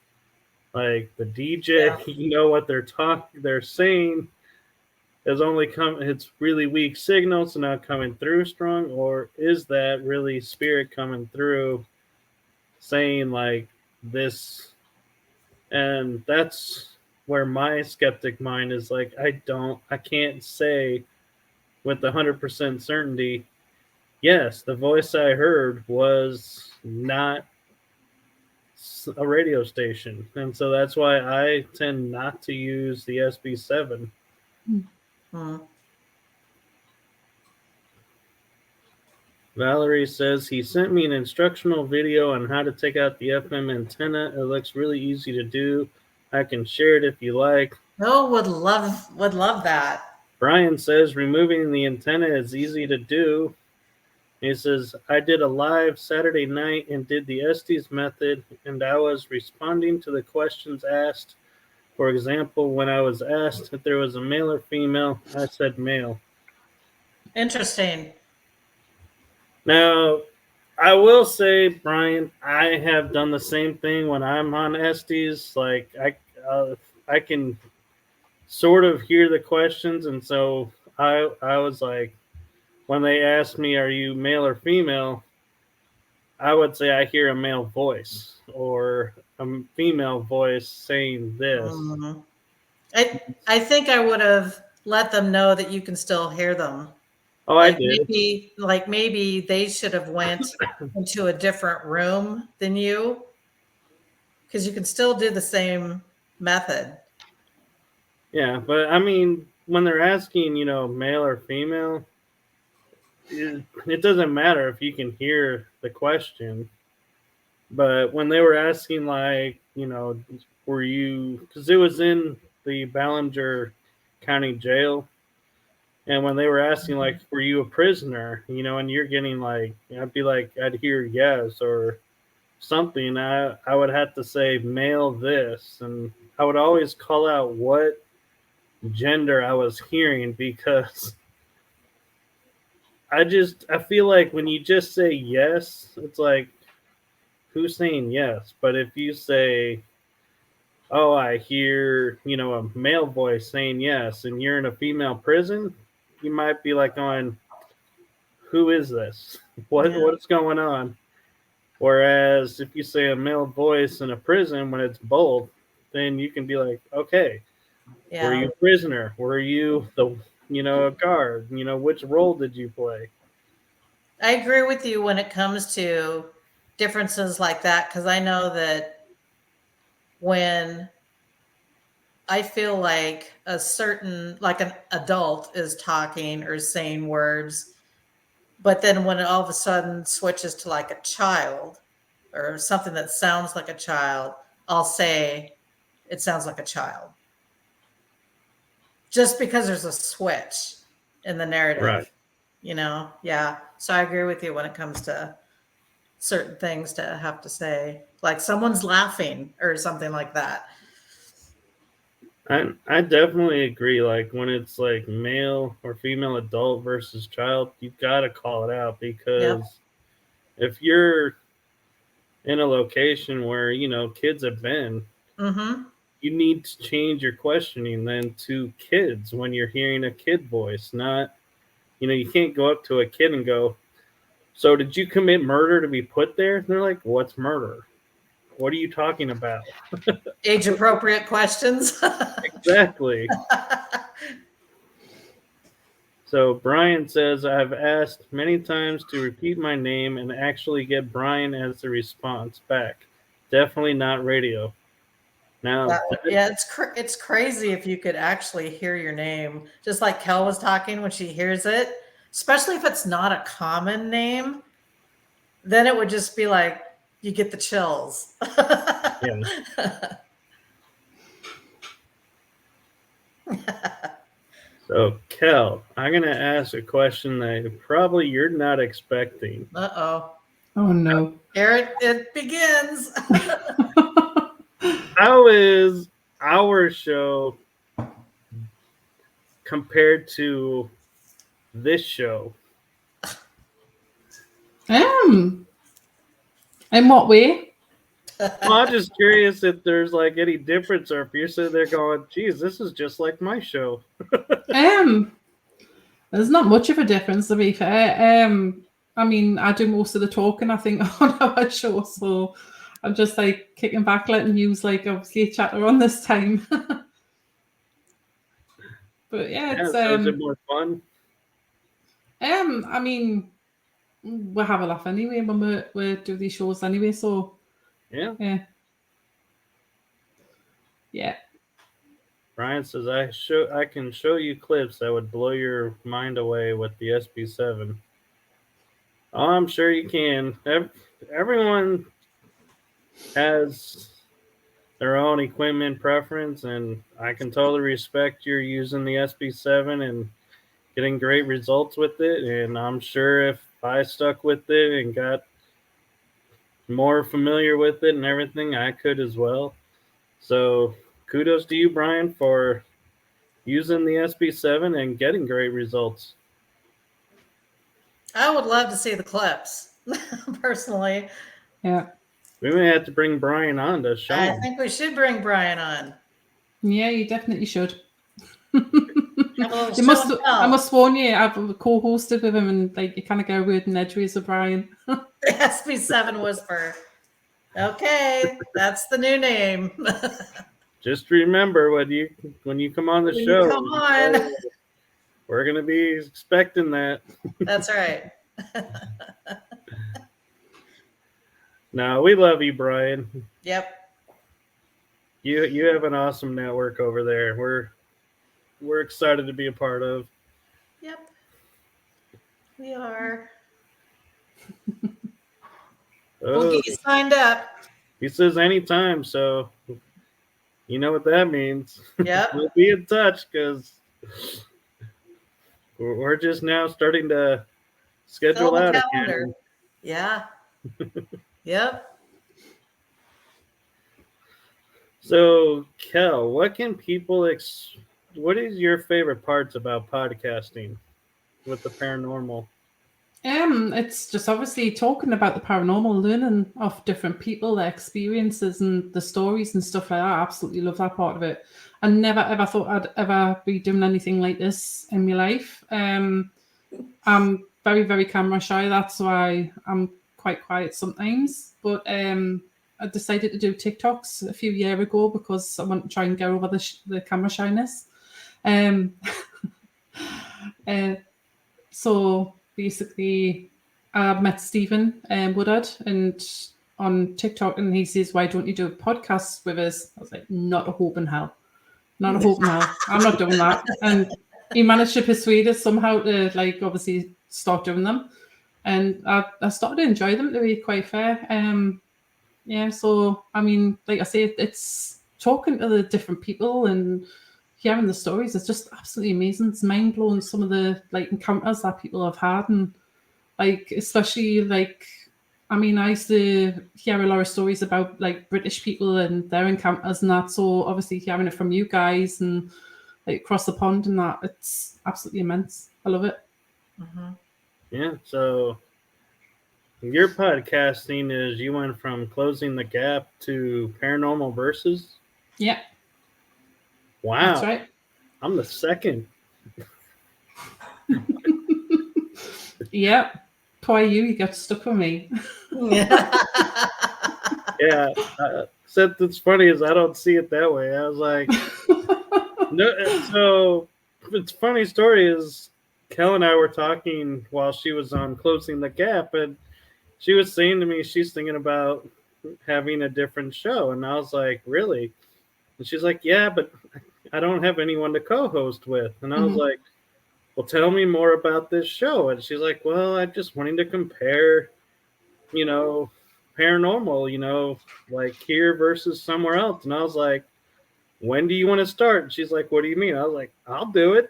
like the DJ, what they're saying is only it's really weak signals, so not coming through strong, or is that really spirit coming through saying like this? And that's where my skeptic mind is like, I can't say with 100% certainty, yes, the voice I heard was not a radio station. And so that's why I tend not to use the SB7. Hmm. Valerie says he sent me an instructional video on how to take out the FM antenna. It looks really easy to do. I can share it if you like. Oh, would love that. Brian says removing the antenna is easy to do. He says, I did a live Saturday night and did the Estes method, and I was responding to the questions asked. For example, when I was asked if there was a male or female, I said male. Interesting. Now, I will say, Brian, I have done the same thing when I'm on Estes. Like, I can sort of hear the questions, and so I was like, when they asked me, "Are you male or female?" I would say I hear a male voice or a female voice saying this. Mm-hmm. I think I would have let them know that you can still hear them. Oh, like I did. maybe they should have went into a different room than you, because you can still do the same method. Yeah, but I mean, when they're asking, male or female, it doesn't matter if you can hear the question. But when they were asking, like, were you, because it was in the Ballinger County Jail, and when they were asking, like, were you a prisoner, and you're getting like, I'd be like, I'd hear yes or something. I would have to say male this, and I would always call out what gender I was hearing, because I feel like when you just say yes, it's like, who's saying yes? But if you say, oh, I hear, a male voice saying yes, and you're in a female prison, you might be like going, who is this? What's going on? Whereas if you say a male voice in a prison when it's both, then you can be like, okay, were you a prisoner? Were you a guard? Which role did you play? I agree with you when it comes to differences like that, because I know that when I feel like like an adult is talking or saying words, but then when it all of a sudden switches to like a child or something that sounds like a child, I'll say it sounds like a child. just because there's a switch in the narrative. Right. Yeah. So I agree with you when it comes to certain things to have to say, like someone's laughing or something like that. I definitely agree. Like when it's like male or female adult versus child, you gotta call it out because if you're in a location where kids have been, Mm-hmm. you need to change your questioning then to kids when you're hearing a kid voice. Not you can't go up to a kid and go, "So did you commit murder to be put there?" And they're like, "What's murder? What are you talking about?" Age appropriate questions. Exactly. So Brian says, I've asked many times to repeat my name and actually get Brian as the response back. Definitely not radio. Now, Yeah, it's crazy if you could actually hear your name, just like Kel was talking when she hears it, especially if it's not a common name. Then it would just be like you get the chills. yeah. So, Kel, I'm going to ask a question that probably you're not expecting. Uh-oh. Oh no. Here it begins. How is our show compared to this show? In what way? Well, I'm just curious if there's like any difference, or if you're sitting there going, "Geez, this is just like my show." There's not much of a difference to be fair. I mean, I do most of the talking, I think, on our show, so I'm just like kicking back, letting you like obviously chatter on this time. But yeah, it's So is it more fun? I mean, we have a laugh anyway when we do these shows anyway, so Yeah. Yeah. Brian says I can show you clips that would blow your mind away with the SB7. Oh, I'm sure you can. Everyone has their own equipment preference, and I can totally respect you're using the SB7 and getting great results with it. And I'm sure if I stuck with it and got more familiar with it and everything, I could as well. So kudos to you, Brian, for using the SB7 and getting great results. I would love to see the clips, personally. Yeah. We may have to bring Brian on to show him. I think we should bring Brian on. Yeah, you definitely should. I must warn you, I've co-hosted with him, and like you kind of go weird and edgeways with Brian. The SB7 Whisper. Okay, that's the new name. Just remember when you come on the show, come on. We're gonna be expecting that. That's right. No, we love you, Brian. Yep. You have an awesome network over there. We're excited to be a part of. Yep. We are. We'll get you signed up. He says anytime, so you know what that means. Yep. We'll be in touch because we're just now starting to schedule out again. Yeah. Yep. So, Kel, what is your favorite parts about podcasting with the paranormal? It's just obviously talking about the paranormal, learning of different people, their experiences and the stories and stuff like that. I absolutely love that part of it. I never ever thought I'd ever be doing anything like this in my life. I'm very, very camera shy. That's why I'm quite quiet sometimes. But I decided to do TikToks a few years ago because I want to try and get over the camera shyness. So basically, I met Stephen Woodard and on TikTok, and he says, "Why don't you do a podcast with us?" I was like, "Not a hope in hell, not a hope in hell. I'm not doing that." And he managed to persuade us somehow to like obviously start doing them, and I started to enjoy them, to be quite fair. Yeah, so I mean, like I say, it's talking to the different people and hearing the stories is just absolutely amazing. It's mind blowing, some of the like encounters that people have had, and like especially like, I mean, I used to hear a lot of stories about like British people and their encounters and that. So obviously hearing it from you guys and like across the pond and that, it's absolutely immense. I love it. Mhm. Yeah. So your podcasting is you went from Closing the Gap to Paranormal Versus. Yeah, Wow. that's right. I'm the second. Yeah. Poor you got stuck with me. Yeah. Except it's funny is I don't see it that way. I was like, no. So it's funny story is Kell and I were talking while she was on Closing the Gap, and she was saying to me she's thinking about having a different show, and I was like, really? And she's like, yeah, but I don't have anyone to co-host with. And I was Mhm. like, well, tell me more about this show. And she's like, well, I'm just wanting to compare, paranormal, like here versus somewhere else. And I was like, when do you want to start? And she's like, what do you mean? I was like, I'll do it.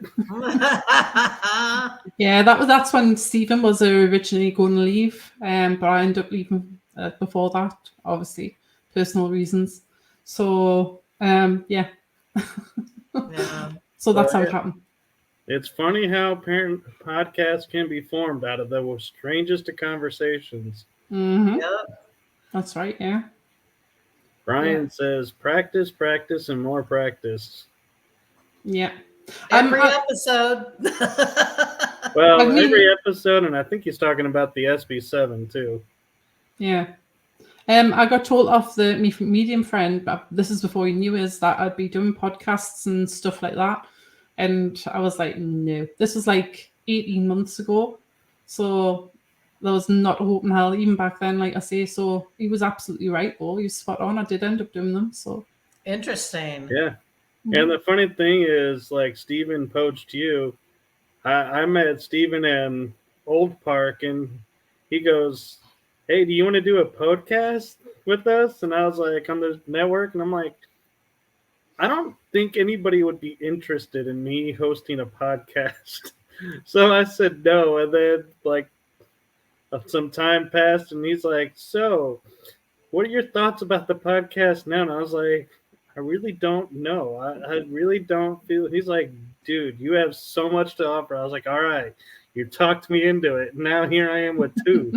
Yeah, that's when Stephen was originally going to leave, but I ended up leaving before that, obviously, personal reasons. So, yeah. Yeah. So that's how it happened. It's funny how parent podcasts can be formed out of the strangest of conversations. Mm-hmm. Yep. That's right, yeah. Brian says, practice, practice, and more practice. Yeah. Every episode. Well, I mean- every episode, and I think he's talking about the SB7 too. Yeah. I got told off the medium friend, but this is before he knew is that I'd be doing podcasts and stuff like that. And I was like, no. This was like 18 months ago. So there was not a hope in hell even back then, like I say. So he was absolutely right, though. He was spot on. I did end up doing them. So Interesting. Yeah. And the funny thing is, like, Stephen poached you. I met Stephen in Old Park, and he goes, hey, do you want to do a podcast with us? And I was like, on the network, and I'm like, I don't think anybody would be interested in me hosting a podcast. So I said no, and then like some time passed, and he's like, so what are your thoughts about the podcast now? And I was like, I really don't know. I really don't feel. He's like, dude, you have so much to offer. I was like, all right, you talked me into it. Now here I am with two.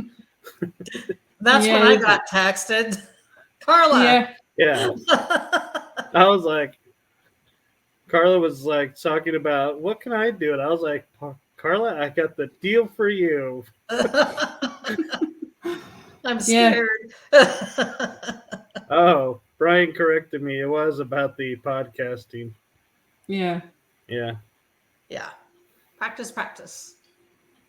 That's when I got texted. Carla. Yeah. I was like, Carla was like talking about what can I do, and I was like, Carla, I got the deal for you. I'm scared. Oh, Brian corrected me. It was about the podcasting. Yeah. Yeah. Yeah. Practice.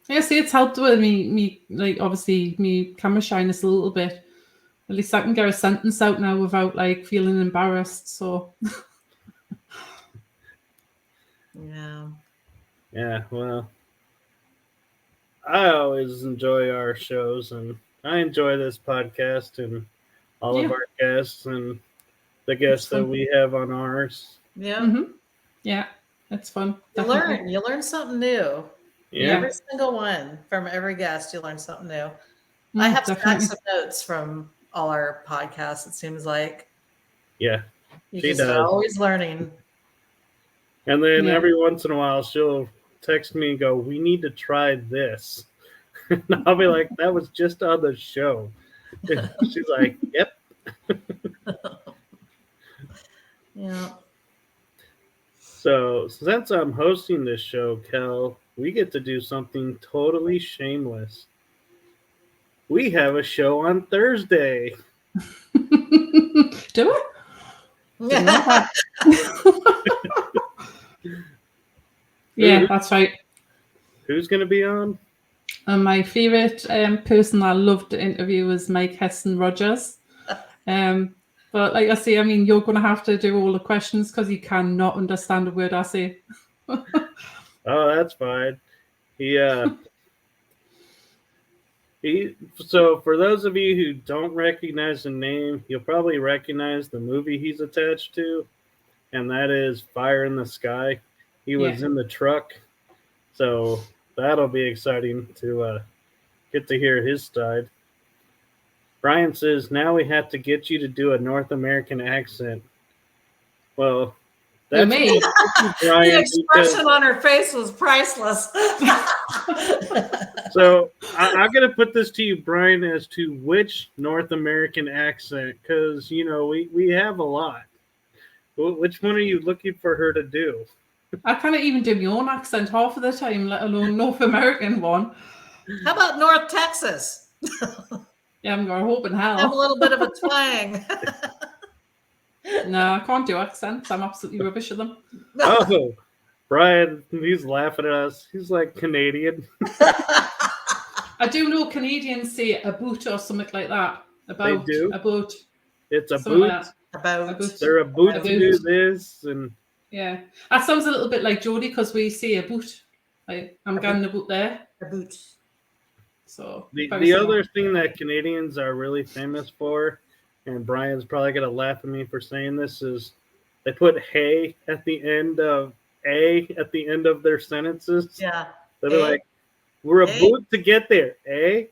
Yeah, see, it's helped with me like obviously me camera shyness a little bit. At least I can get a sentence out now without like feeling embarrassed. So Yeah. Yeah, well, I always enjoy our shows, and I enjoy this podcast and all of our guests and the guests that we have on ours. Yeah. Mm-hmm. Yeah, it's fun. You learn something new. Yeah. Every single one from every guest, you learn something new. I have stacks of notes from all our podcasts, it seems like. Yeah. You just are always learning. And then every once in a while, she'll text me and go, we need to try this. And I'll be like, that was just on the show. And she's like, yep. Yeah. So since I'm hosting this show, Kel, we get to do something totally shameless. We have a show on Thursday. Do it? Yeah. Yeah, that's right. Who's going to be on? My favorite person I loved to interview was Mike Heston Rogers. But like I say, I mean, you're going to have to do all the questions because you cannot understand a word I say. Oh, that's fine. So for those of you who don't recognize the name, you'll probably recognize the movie he's attached to. and that is Fire in the Sky. He was in the truck, so that'll be exciting to get to hear his side. Brian says, now we have to get you to do a North American accent. Well, that's me. Brian, the expression on her face was priceless. So I'm going to put this to you, Brian, as to which North American accent, because, we have a lot. Which one are you looking for her to do? I can't even do my own accent half of the time, let alone North American one. How about North Texas? Yeah, I'm going hoping hell. Have a little bit of a twang. No, I can't do accents. I'm absolutely rubbish at them. Oh, Brian, he's laughing at us. He's like Canadian. I do know Canadians say a boot or something like that. About They do? a boot. It's a Something boot. like that. About They're a boot to do this. And yeah. That sounds a little bit like Geordie because we say a boot. Like, I'm getting a boot there. a boot. So the other thing that Canadians are really famous for, and Brian's probably going to laugh at me for saying this, is they put hey at the end of their sentences. Yeah. They're like, we're a boot to get there, eh?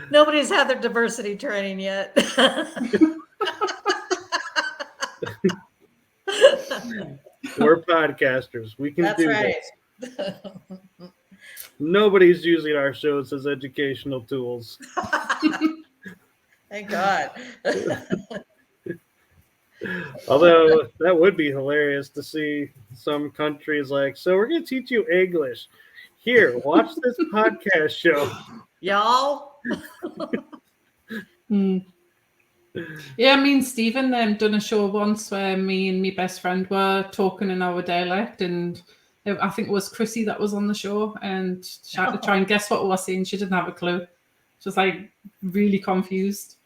Nobody's had their diversity training yet. We're podcasters. We can That's do right. this. Nobody's using our shows as educational tools. Thank God. Although that would be hilarious to see some countries like, so we're going to teach you English. Here, watch this podcast show. Y'all. Yeah, me and Stephen done a show once where me and my best friend were talking in our dialect, and I think it was Chrissy that was on the show, and she had to try and guess what we were saying. She didn't have a clue. She was like really confused.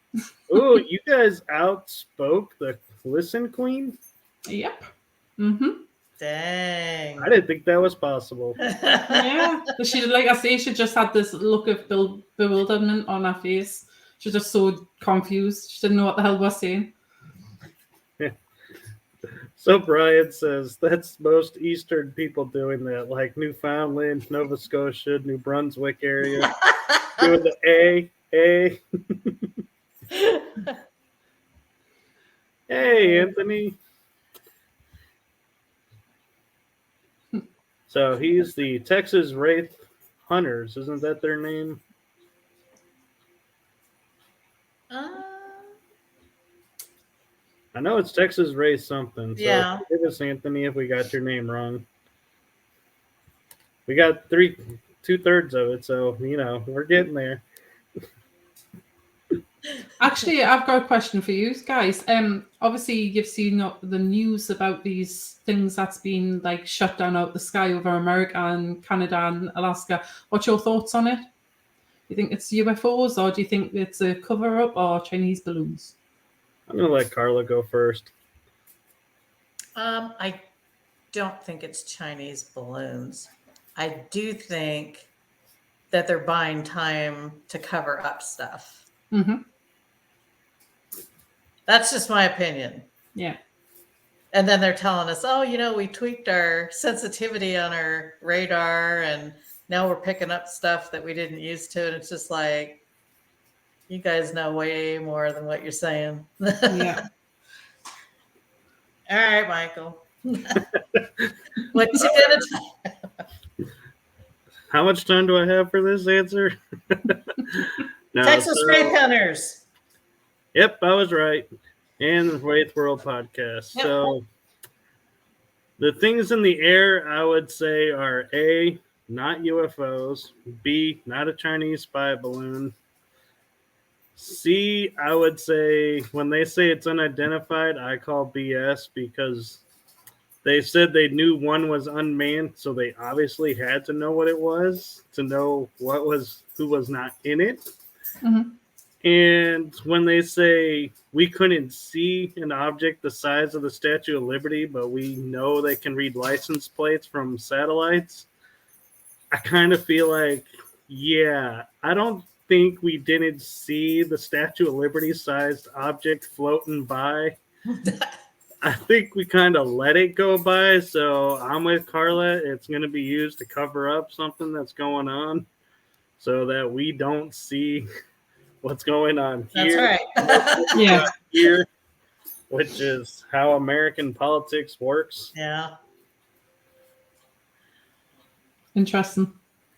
Oh, you guys outspoke the Listen Queen? Yep. Dang. I didn't think that was possible. Yeah. She, like I say, she just had this look of bewilderment on her face. She was just so confused. She didn't know what the hell we were saying. So Brian says that's most Eastern people doing that, like Newfoundland, Nova Scotia, New Brunswick area, doing the A. Hey, Anthony. So he's the Texas Wraith Hunters. Isn't that their name? I know it's Texas Wraith something. So Yeah. forgive us, Anthony, if we got your name wrong. We got 2/3 of it, so we're getting there. Actually, I've got a question for you guys. Obviously, you've seen the news about these things that's been like shut down out the sky over America and Canada and Alaska. What's your thoughts on it? You think it's UFOs, or do you think it's a cover-up or Chinese balloons? I'm going to let Carla go first. I don't think it's Chinese balloons. I do think that they're buying time to cover up stuff. Mm-hmm. That's just my opinion. Yeah. And then they're telling us, oh, we tweaked our sensitivity on our radar and now we're picking up stuff that we didn't used to. And it's just like, you guys know way more than what you're saying. Yeah. All right, Michael. What you gonna How much time do I have for this answer? No, Texas Wraith Hunters. Yep, I was right. And the Wraith World podcast. Yep. So the things in the air, I would say, are A, not UFOs. B, not a Chinese spy balloon. C, I would say, when they say it's unidentified, I call BS because they said they knew one was unmanned, so they obviously had to know what it was to know who was not in it. Mm-hmm. And when they say we couldn't see an object the size of the Statue of Liberty, but we know they can read license plates from satellites, I kind of feel like, yeah, I don't think we didn't see the Statue of Liberty sized object floating by. I think we kind of let it go by. So I'm with Carla. It's going to be used to cover up something that's going on so that we don't see what's going on here. That's right. Yeah. Here, which is how American politics works. Yeah. Interesting.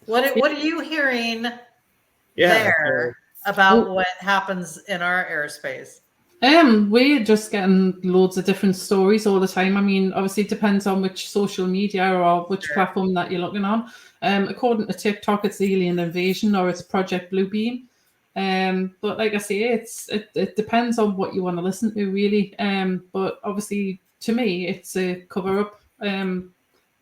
What are you hearing Yeah. there about what happens in our airspace? We're just getting loads of different stories all the time. I mean, obviously it depends on which social media or which platform that you're looking on. According to TikTok, it's alien invasion or it's Project Bluebeam. But like I say, it depends on what you want to listen to, really. But obviously, to me, it's a cover up.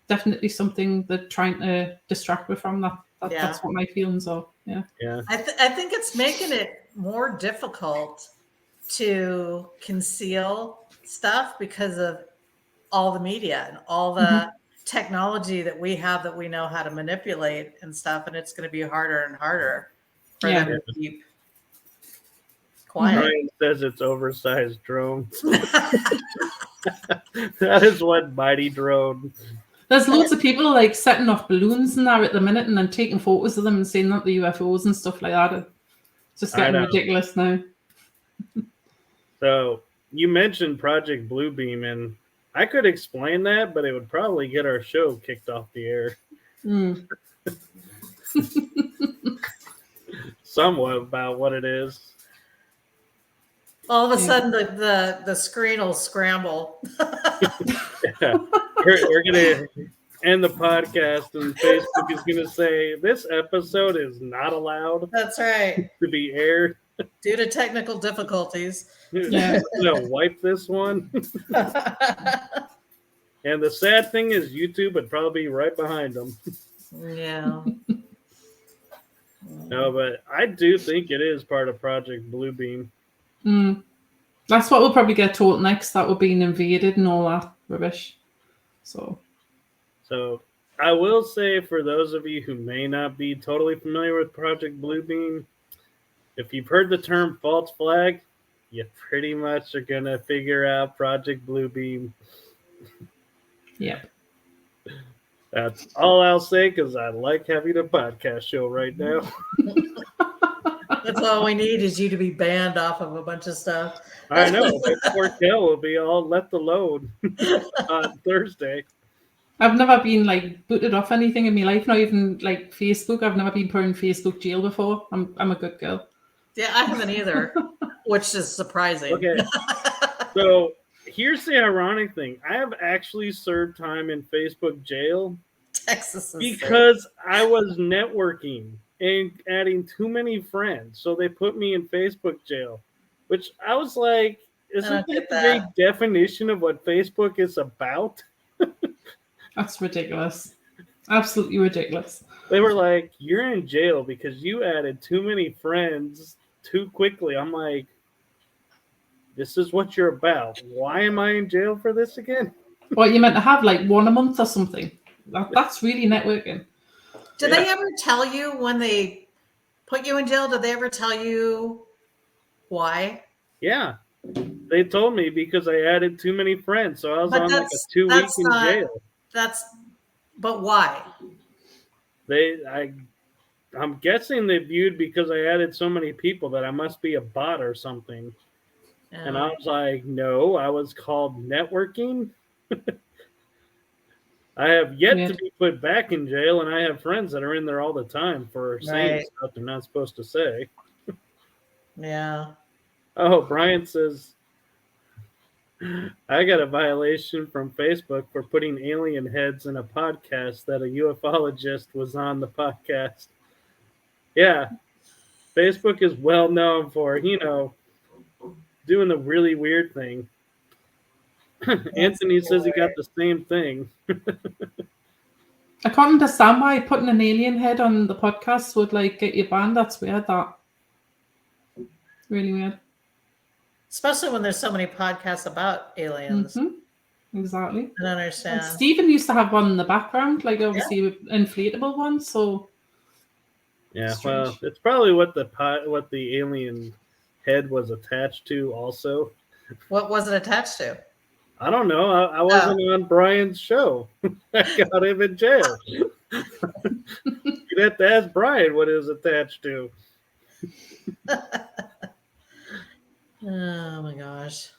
Definitely something they're trying to distract me from. That's what my feelings are. Yeah. Yeah. I think it's making it more difficult to conceal stuff because of all the media and all the technology that we have that we know how to manipulate and stuff, and it's going to be harder and harder for them to keep quiet. Ryan says it's oversized drones. That is one mighty drone. There's loads of people like setting off balloons and that at the minute and then taking photos of them and saying that the UFOs and stuff like that. It's just getting ridiculous now. So you mentioned Project Bluebeam, and I could explain that, but it would probably get our show kicked off the air. Somewhat about what it is. All of a sudden, the screen will scramble. Yeah. We're gonna end the podcast, and Facebook is gonna say this episode is not allowed. That's right. To be aired due to technical difficulties. Yeah. Wipe this one. And the sad thing is, YouTube would probably be right behind them. Yeah. No, but I do think it is part of Project Bluebeam. That's what we'll probably get told next, that we're being invaded and all that rubbish. So I will say, for those of you who may not be totally familiar with Project Bluebeam, if you've heard the term false flag, you pretty much are going to figure out Project Bluebeam. Yep. That's all I'll say, because I like having a podcast show right now. That's all we need is you to be banned off of a bunch of stuff. I know. Poor Kell will be all let the load on Thursday. I've never been booted off anything in my life, not even Facebook. I've never been put in Facebook jail before. I'm a good girl. Yeah, I haven't either, which is surprising. Okay. So here's the ironic thing. I have actually served time in Facebook jail Texas because I was networking and adding too many friends. So they put me in Facebook jail, which I was like, isn't that the very definition of what Facebook is about? That's ridiculous. Absolutely ridiculous. They were like, you're in jail because you added too many friends too quickly. I'm like, this is what you're about. Why am I in jail for this again? What, you meant to have one a month or something? That's really networking. Did they ever tell you when they put you in jail? Did they ever tell you why? Yeah. They told me because I added too many friends. So I was on a 2-week in jail. But why? I'm guessing they viewed because I added so many people that I must be a bot or something. And I was like, no, I was called networking. I have yet to be put back in jail, and I have friends that are in there all the time for saying stuff they're not supposed to say. Yeah. Oh, Brian says, I got a violation from Facebook for putting alien heads in a podcast that a ufologist was on the podcast. Yeah. Facebook is well known for, doing the really weird thing. Anthony says he got the same thing. I can't understand why putting an alien head on the podcast would get you banned. That's weird. That really weird. Especially when there's so many podcasts about aliens. Exactly. I don't understand. And Stephen used to have one in the background, obviously inflatable one. So Yeah, Strange. well, it's probably what the alien head was attached to. Also, What was it attached to? I don't know. I wasn't on Brian's show. I got him in jail. You'd have to ask Brian what it was attached to. Oh my gosh.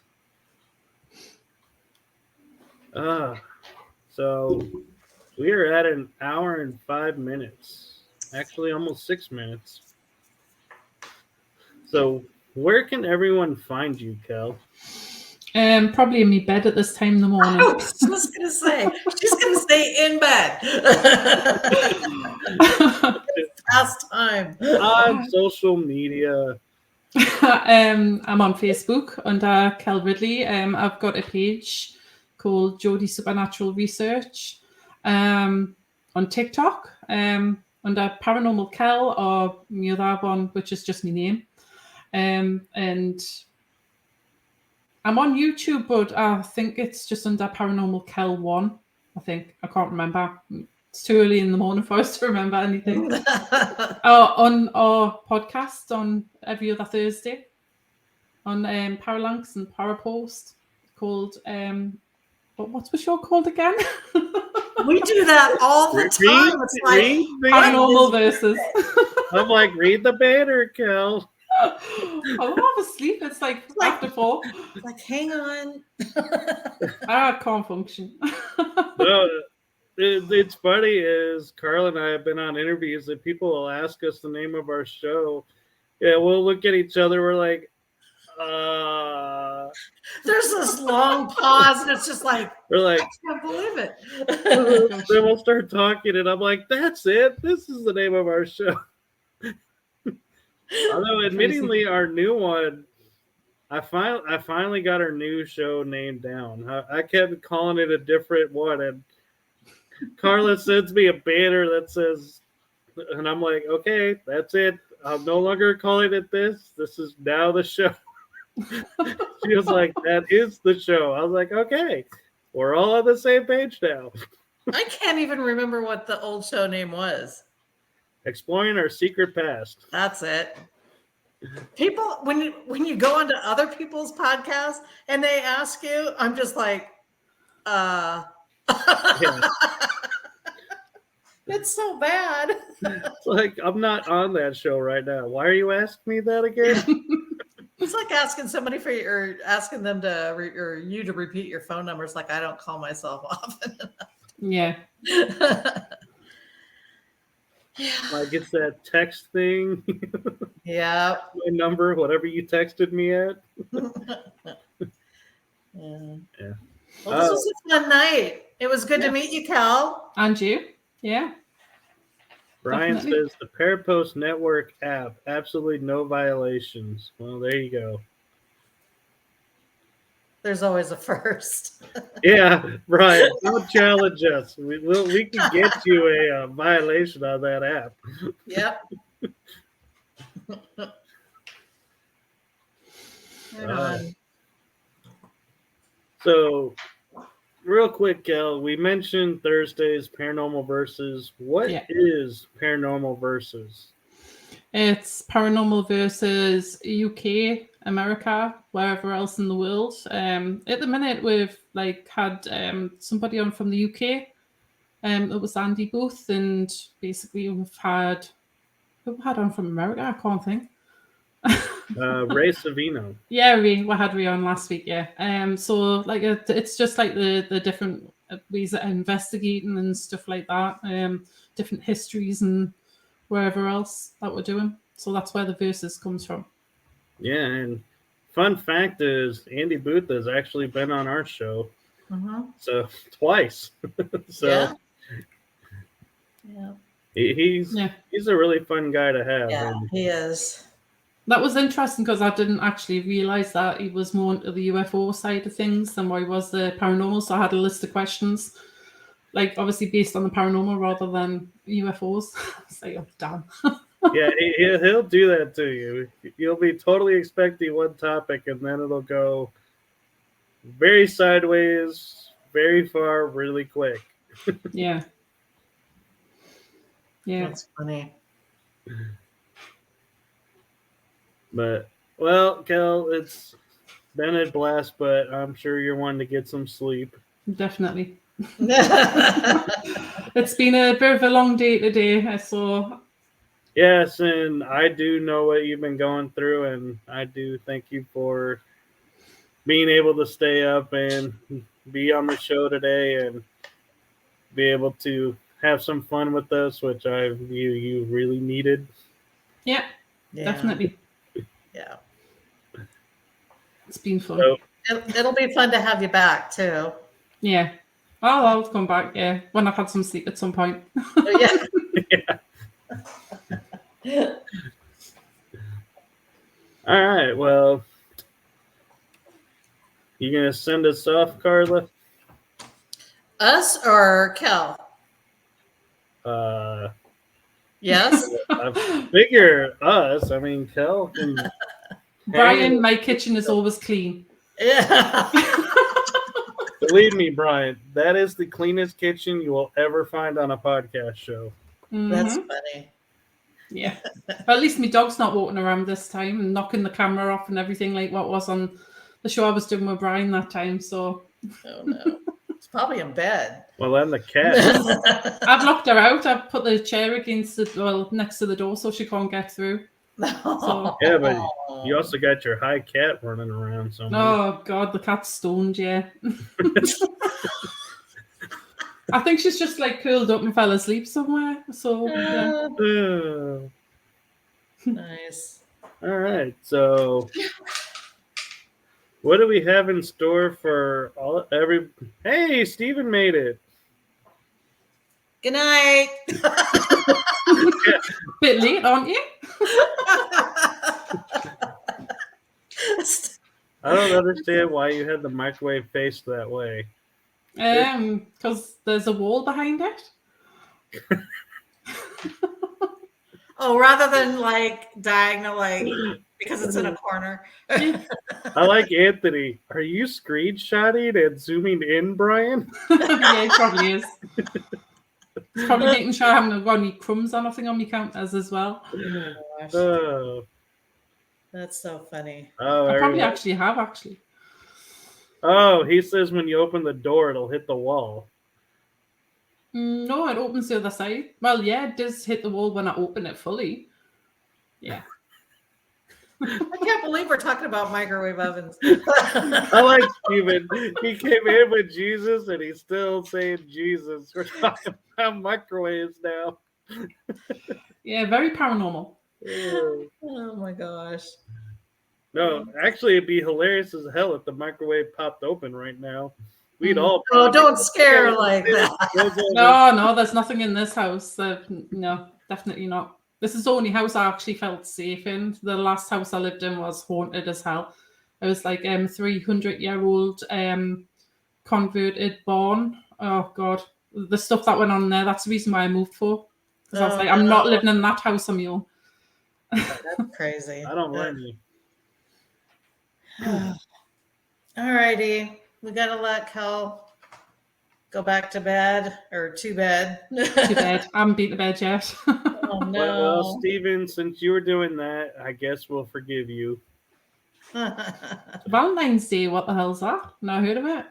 So we are at an hour and 5 minutes. Actually, almost 6 minutes. So where can everyone find you, Kel? Probably in my bed at this time in the morning. I was just gonna say she's gonna stay in bed. Past time. On social media. I'm on Facebook under Kell Ridley. I've got a page called Geordie Supernatural Research. On TikTok, under Paranormal Kell, or the other one, which is just my name. And I'm on YouTube, but I think it's just under Paranormal Kell 1. I think. I can't remember. It's too early in the morning for us to remember anything. On our podcast on every other Thursday on Paralanx and Parapost called what's the show called again? We do that all the time. It's like Paranormal Versus. I'm like, read the banner, Kel. I'm half asleep. It's like after 4. It's like, hang on. I can't function. No, it's funny is Carla and I have been on interviews and people will ask us the name of our show. Yeah, we'll look at each other. We're like, There's this long pause, and it's just like, we're like, I can't believe it. then we'll start talking, and I'm like, that's it. This is the name of our show. Although, admittingly, our new one, I finally got our new show named down. I kept calling it a different one, and Carla sends me a banner that says, and I'm like, okay, that's it. I'm no longer calling it this. This is now the show. She was like, that is the show. I was like, okay, we're all on the same page now. I can't even remember what the old show name was. Exploring our secret past. That's it. People, when you go onto other people's podcasts and they ask you, I'm just like, Yeah. It's so bad. It's like, I'm not on that show right now. Why are you asking me that again? It's like asking somebody or asking them to or you to repeat your phone number. It's like, I don't call myself often enough. Yeah. Like it's that text thing. Yeah. My number, whatever you texted me at. Yeah. Well, this was a fun night. It was good to meet you, Cal. And you? Yeah. Brian Definitely. says the Parapost Network app, absolutely no violations. Well, there you go. There's always a first. Yeah, Brian, don't challenge us. We can get you a violation on that app. Yep. Right on. So, real quick, Kel, we mentioned Thursday's Paranormal Versus. What is Paranormal Versus? It's Paranormal versus UK, America, wherever else in the world. At the minute, we've had somebody on from the UK. It was Andy Booth, and basically we've had on from America. I can't think. Ray Savino. Yeah, we had Ray on last week. Yeah. So it's just like the different ways of investigating and stuff like that. Different histories and wherever else that we're doing. So that's where the versus comes from. Yeah, and fun fact is Andy Booth has actually been on our show. So twice. So yeah. He's a really fun guy to have. Yeah, he is. That was interesting because I didn't actually realize that he was more into the UFO side of things than what he was the paranormal. So I had a list of questions, obviously based on the paranormal rather than UFOs. So oh, damn. Yeah, he'll do that to you. You'll be totally expecting one topic, and then it'll go very sideways, very far, really quick. Yeah. That's funny. But well, Kel, it's been a blast, but I'm sure you're wanting to get some sleep. Definitely. It's been a bit of a long day today, so Yes, and I do know what you've been going through, and I do thank you for being able to stay up and be on the show today and be able to have some fun with us, which you really needed. yeah, definitely. Yeah. It's been fun. So, It'll be fun to have you back too. Yeah. I'll come back, yeah, when I've had some sleep at some point. Yeah. all right, well, you gonna send us off, Carla? Us or Kel? Yes. I figure us. I mean, Kel can. Brian, my kitchen is always clean. Yeah. Believe me, Brian, that is the cleanest kitchen you will ever find on a podcast show. That's funny. Yeah. But at least my dog's not walking around this time and knocking the camera off and everything like what was on the show I was doing with Brian that time. So Oh no. It's probably in bed. Well, then the cat. I've locked her out. I've put the chair next to the door so she can't get through. So Yeah, but you also got your high cat running around somewhere. oh god, the cat's stoned, yeah. I think she's just like curled up and fell asleep somewhere. So yeah. Nice. All right, so what do we have in store for Hey, Steven made it. Good night. Bit late, aren't you? I don't understand why you had the microwave faced that way. Because there's a wall behind it. Oh, rather than like diagonal, like because it's in a corner. I like Anthony. Are you screenshotting and zooming in, Brian? Yeah, it probably is. It's probably making sure I haven't got any crumbs or nothing on my counters as well. Oh, gosh. Oh, That's so funny. I probably actually have, actually. Oh, he says when you open the door, it'll hit the wall. No, it opens the other side. Well, yeah, it does hit the wall when I open it fully. Yeah. I can't believe we're talking about microwave ovens. I like Steven. He came in with Jesus and he's still saying Jesus. We're talking about microwaves now. Yeah, very paranormal. Oh my gosh. No, actually, it'd be hilarious as hell if the microwave popped open right now. We'd all. Oh, don't scare like that. No, there's nothing in this house. No, definitely not. This is the only house I actually felt safe in. The last house I lived in was haunted as hell. It was like 300-year-old converted barn. Oh God, the stuff that went on there. That's the reason why I moved for. Because I was like, I'm not living in that house on my own. That's crazy. I don't blame you. All righty. We gotta let Kel go back to bed or to bed. To bed. I haven't been to bed yet. Oh no. Well, Steven, since you were doing that, I guess we'll forgive you. Valentine's Day, what the hell's that? Not heard of it.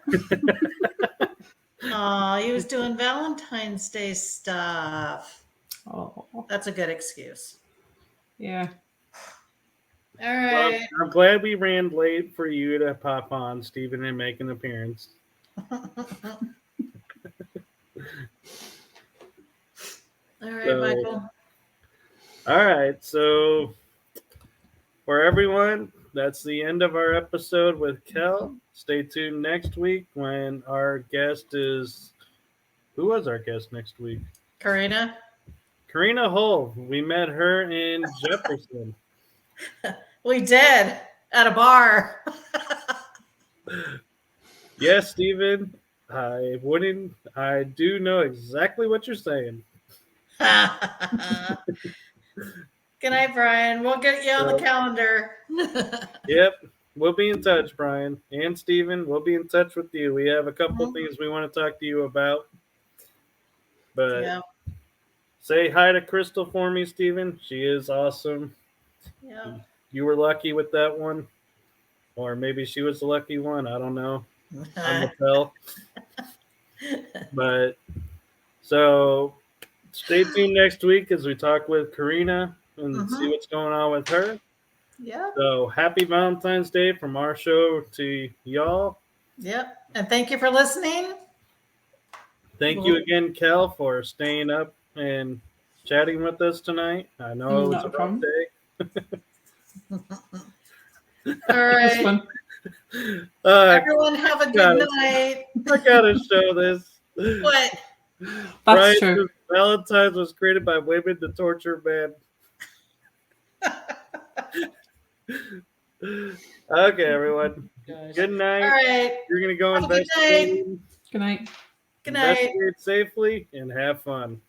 Oh, he was doing Valentine's Day stuff. Oh, That's a good excuse. yeah. All right. Well, I'm glad we ran late for you to pop on, Steven, and make an appearance. All right, So- Michael. All right, so for everyone, that's the end of our episode with Kel. Stay tuned next week when our guest is. Who was our guest next week? Karina. Karina Hull. We met her in Jefferson. We did at a bar. Yes, Steven. I do know exactly what you're saying. Good night, Brian. We'll get you on the calendar. Yep. We'll be in touch, Brian and Steven. We'll be in touch with you. We have a couple things we want to talk to you about. But Yeah. Say hi to Crystal for me, Steven. She is awesome. Yeah. You were lucky with that one. Or maybe she was the lucky one. I don't know. I'm a tell. But so stay tuned next week as we talk with Karina and see what's going on with her. Yep. So happy Valentine's Day from our show to y'all. Yep. And thank you for listening. Thank you again, Kell, for staying up and chatting with us tonight. I know it was Not a a rough problem. All That's right. fun. Everyone have a good night. I gotta show this. What? That's true. Valentine's was created by women to torture men. Okay, everyone. Gosh. Good night. All right. You're gonna go Have a good investigate. Good night. Good night. Investigate safely and have fun.